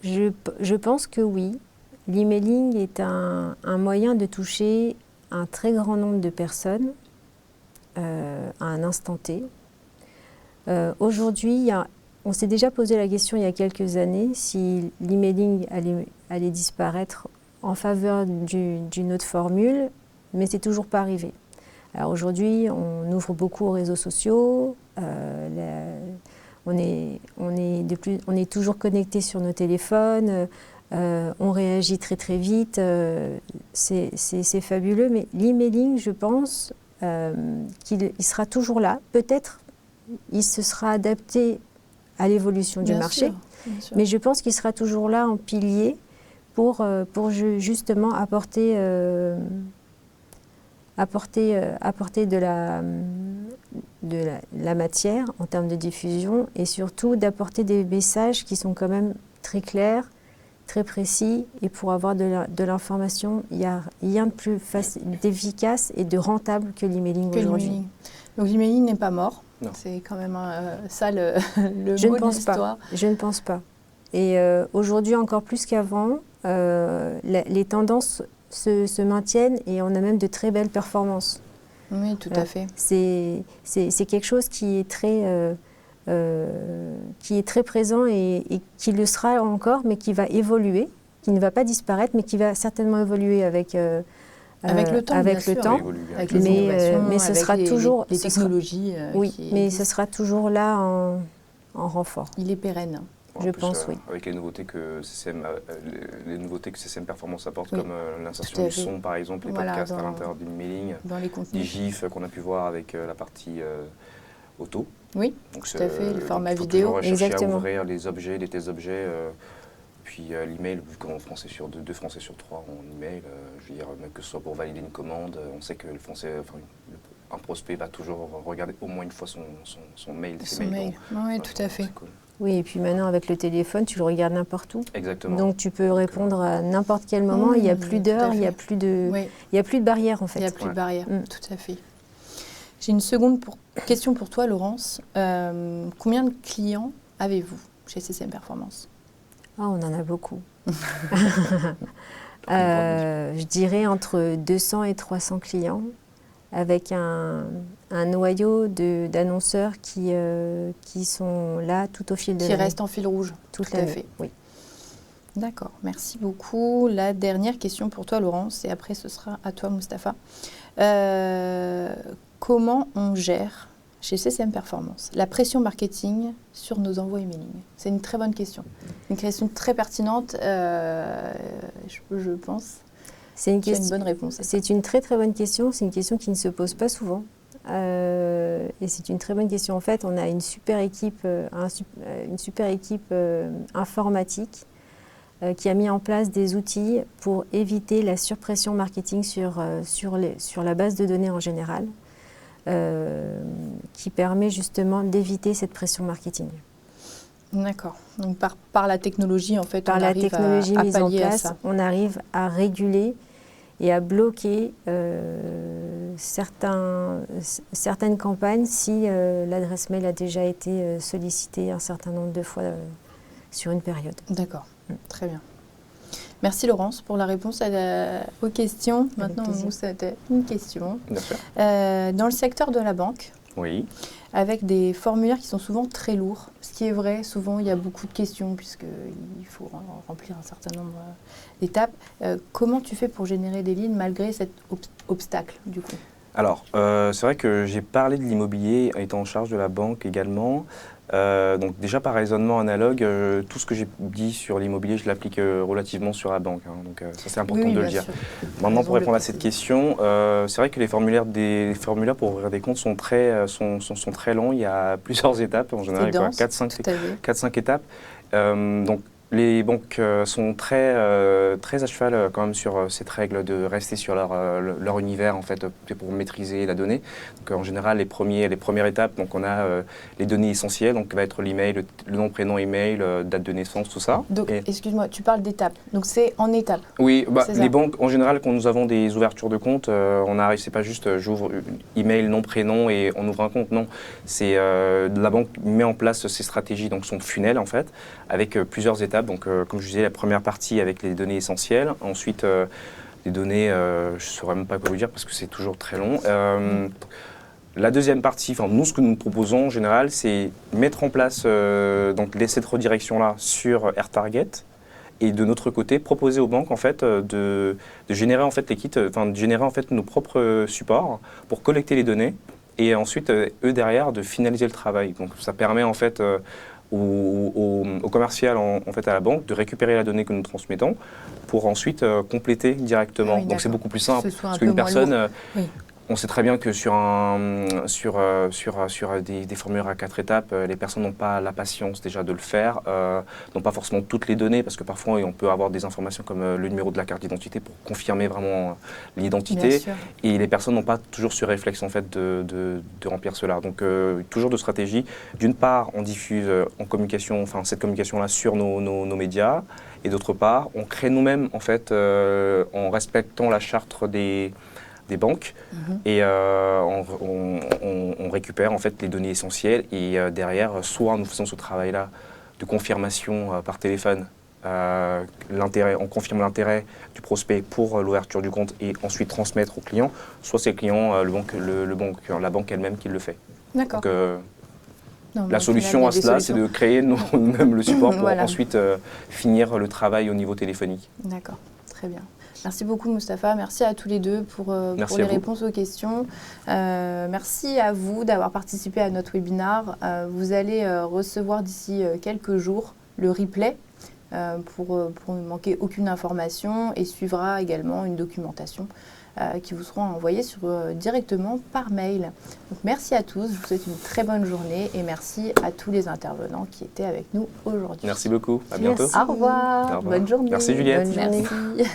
Je pense que oui. L'emailing est un moyen de toucher un très grand nombre de personnes à un instant T. Aujourd'hui, on s'est déjà posé la question il y a quelques années si l'emailing allait disparaître en faveur d'une autre formule, mais c'est toujours pas arrivé. Alors aujourd'hui, on ouvre beaucoup aux réseaux sociaux, on est toujours connecté sur nos téléphones, on réagit très très vite, c'est fabuleux, mais l'emailing, je pense qu'il sera toujours là, peut-être il se sera adapté à l'évolution du marché, bien sûr. mais je pense qu'il sera toujours là en pilier pour justement apporter de la matière en termes de diffusion et surtout d'apporter des messages qui sont quand même très clairs, très précis, et pour avoir de l'information, il n'y a rien de plus d'efficace et de rentable que l'emailing aujourd'hui. Donc l'emailing n'est pas mort, Non. c'est quand même ça le Je mot ne de pense l'histoire. pas. Je ne pense pas. Et aujourd'hui, encore plus qu'avant, les tendances se maintiennent et on a même de très belles performances. Oui, tout à fait. C'est quelque chose qui est très présent et qui le sera encore, mais qui va évoluer, qui ne va pas disparaître, mais qui va certainement évoluer avec le temps. Avec les innovations, mais ce avec sera toujours les technologies. mais ce sera toujours là en renfort. Il est pérenne. Je pense, oui. Avec les nouveautés que CCM Performance apporte, Oui, comme l'insertion tout à du fait. son, par exemple, les Voilà, podcasts à l'intérieur du mailing, dans les des contenus. gifs qu'on a pu voir avec la partie auto. Oui, Donc, tout à fait, le format il faut vidéo. toujours chercher Exactement. à ouvrir les objets, les test objets. Puis l'email, vu qu'en français sur deux Français sur 3 ont un email, je veux dire, même que ce soit pour valider une commande, on sait que le français, un prospect va toujours regarder au moins une fois son mail. Son mail. Oui, tout à fait. C'est cool. Oui, et puis maintenant, avec le téléphone, tu le regardes n'importe où. Exactement. Donc, tu peux répondre à n'importe quel moment. Oui, il n'y a plus tout d'heure, à il n'y a fait. plus de, Oui, il y a plus de barrière, en fait. il n'y a plus de barrière, Mm. tout à fait. J'ai une seconde question pour toi, Laurence. Combien de clients avez-vous chez CCM Performance? Ah, on en a beaucoup. Je dirais entre 200 et 300 clients, avec un noyau d'annonceurs qui sont là tout au fil de Qui l'année. restent en fil rouge. Toute tout à l'année. fait. Oui. D'accord, merci beaucoup. La dernière question pour toi, Laurence, et après ce sera à toi, Mustapha. Comment on gère chez CCM Performance la pression marketing sur nos envois emailing? C'est une très bonne question. Une question très pertinente, je pense. C'est une Tu as une question. bonne réponse. à ça. C'est une très très bonne question. C'est une question qui ne se pose pas souvent. Et c'est une très bonne question. En fait, on a une super équipe, informatique qui a mis en place des outils pour éviter la surpression marketing sur la base de données en général, qui permet justement d'éviter cette pression marketing. D'accord. Donc par la technologie, en fait, Par on la arrive technologie à mise en pallier à place, ça. on arrive à réguler et à bloquer certaines campagnes si l'adresse mail a déjà été sollicitée un certain nombre de fois sur une période. D'accord, très bien. Merci Laurence pour la réponse aux questions. Maintenant, plaisir. nous, c'était une question. Bien sûr. Dans le secteur de la banque, Oui. avec des formulaires qui sont souvent très lourds, ce qui est vrai, souvent il y a beaucoup de questions puisqu'il faut remplir un certain nombre d'étapes. Comment tu fais pour générer des leads malgré cet obstacle du coup? Alors, c'est vrai que j'ai parlé de l'immobilier étant en charge de la banque également. Donc déjà par raisonnement analogue, tout ce que j'ai dit sur l'immobilier, je l'applique relativement sur la banque. Hein. Donc ça c'est important de le dire. Maintenant pour répondre à cette question, c'est vrai que les formulaires pour ouvrir des comptes sont très longs. Il y a plusieurs étapes en général, 4-5 étapes. Donc les banques sont très à cheval quand même sur cette règle de rester sur leur univers en fait pour maîtriser la donnée. Donc en général les premières étapes, donc on a les données essentielles, donc va être l'email, le nom, prénom, email, date de naissance, tout ça. Donc excuse-moi, tu parles d'étapes. Donc c'est en étapes. Oui, les banques en général quand nous avons des ouvertures de compte, on arrive, c'est pas juste j'ouvre email, nom, prénom et on ouvre un compte. Non, c'est la banque met en place ses stratégies, donc son funnel en fait, avec plusieurs étapes. Donc, comme je disais, la première partie avec les données essentielles. Ensuite, les données, je ne saurais même pas quoi vous dire parce que c'est toujours très long. La deuxième partie, nous, ce que nous proposons en général, c'est mettre en place donc, cette redirection-là sur AirTarget. Et de notre côté, proposer aux banques en fait, de générer en fait, les kits, de générer en fait, nos propres supports pour collecter les données. Et ensuite, eux derrière, de finaliser le travail. Donc, ça permet en fait... au commercial en fait à la banque de récupérer la donnée que nous transmettons pour ensuite compléter directement. Oui, donc c'est beaucoup plus simple parce qu'une personne. On sait très bien que sur des formulaires à 4 étapes, les personnes n'ont pas la patience déjà de le faire, n'ont pas forcément toutes les données, parce que parfois on peut avoir des informations comme le numéro de la carte d'identité pour confirmer vraiment l'identité. Et les personnes n'ont pas toujours ce réflexe en fait de remplir cela. Donc toujours de stratégie. D'une part, on diffuse cette communication-là sur nos médias, et d'autre part, on crée nous-mêmes en fait en respectant la charte des banques et on récupère en fait les données essentielles et derrière, soit nous faisons ce travail-là de confirmation par téléphone, on confirme l'intérêt du prospect pour l'ouverture du compte et ensuite transmettre au client, soit c'est le client, la banque elle-même qui le fait. D'accord. La solution à cela, c'est de créer nous-mêmes le support pour ensuite finir le travail au niveau téléphonique. D'accord, très bien. Merci beaucoup Moustapha, merci à tous les deux pour les réponses aux questions. Merci à vous d'avoir participé à notre webinaire. Vous allez recevoir d'ici quelques jours le replay pour ne manquer aucune information et suivra également une documentation qui vous seront envoyées directement par mail. Donc, merci à tous, je vous souhaite une très bonne journée et merci à tous les intervenants qui étaient avec nous aujourd'hui. Merci beaucoup, à bientôt. Au revoir, bonne journée. Merci Juliette. Bonne journée. Merci.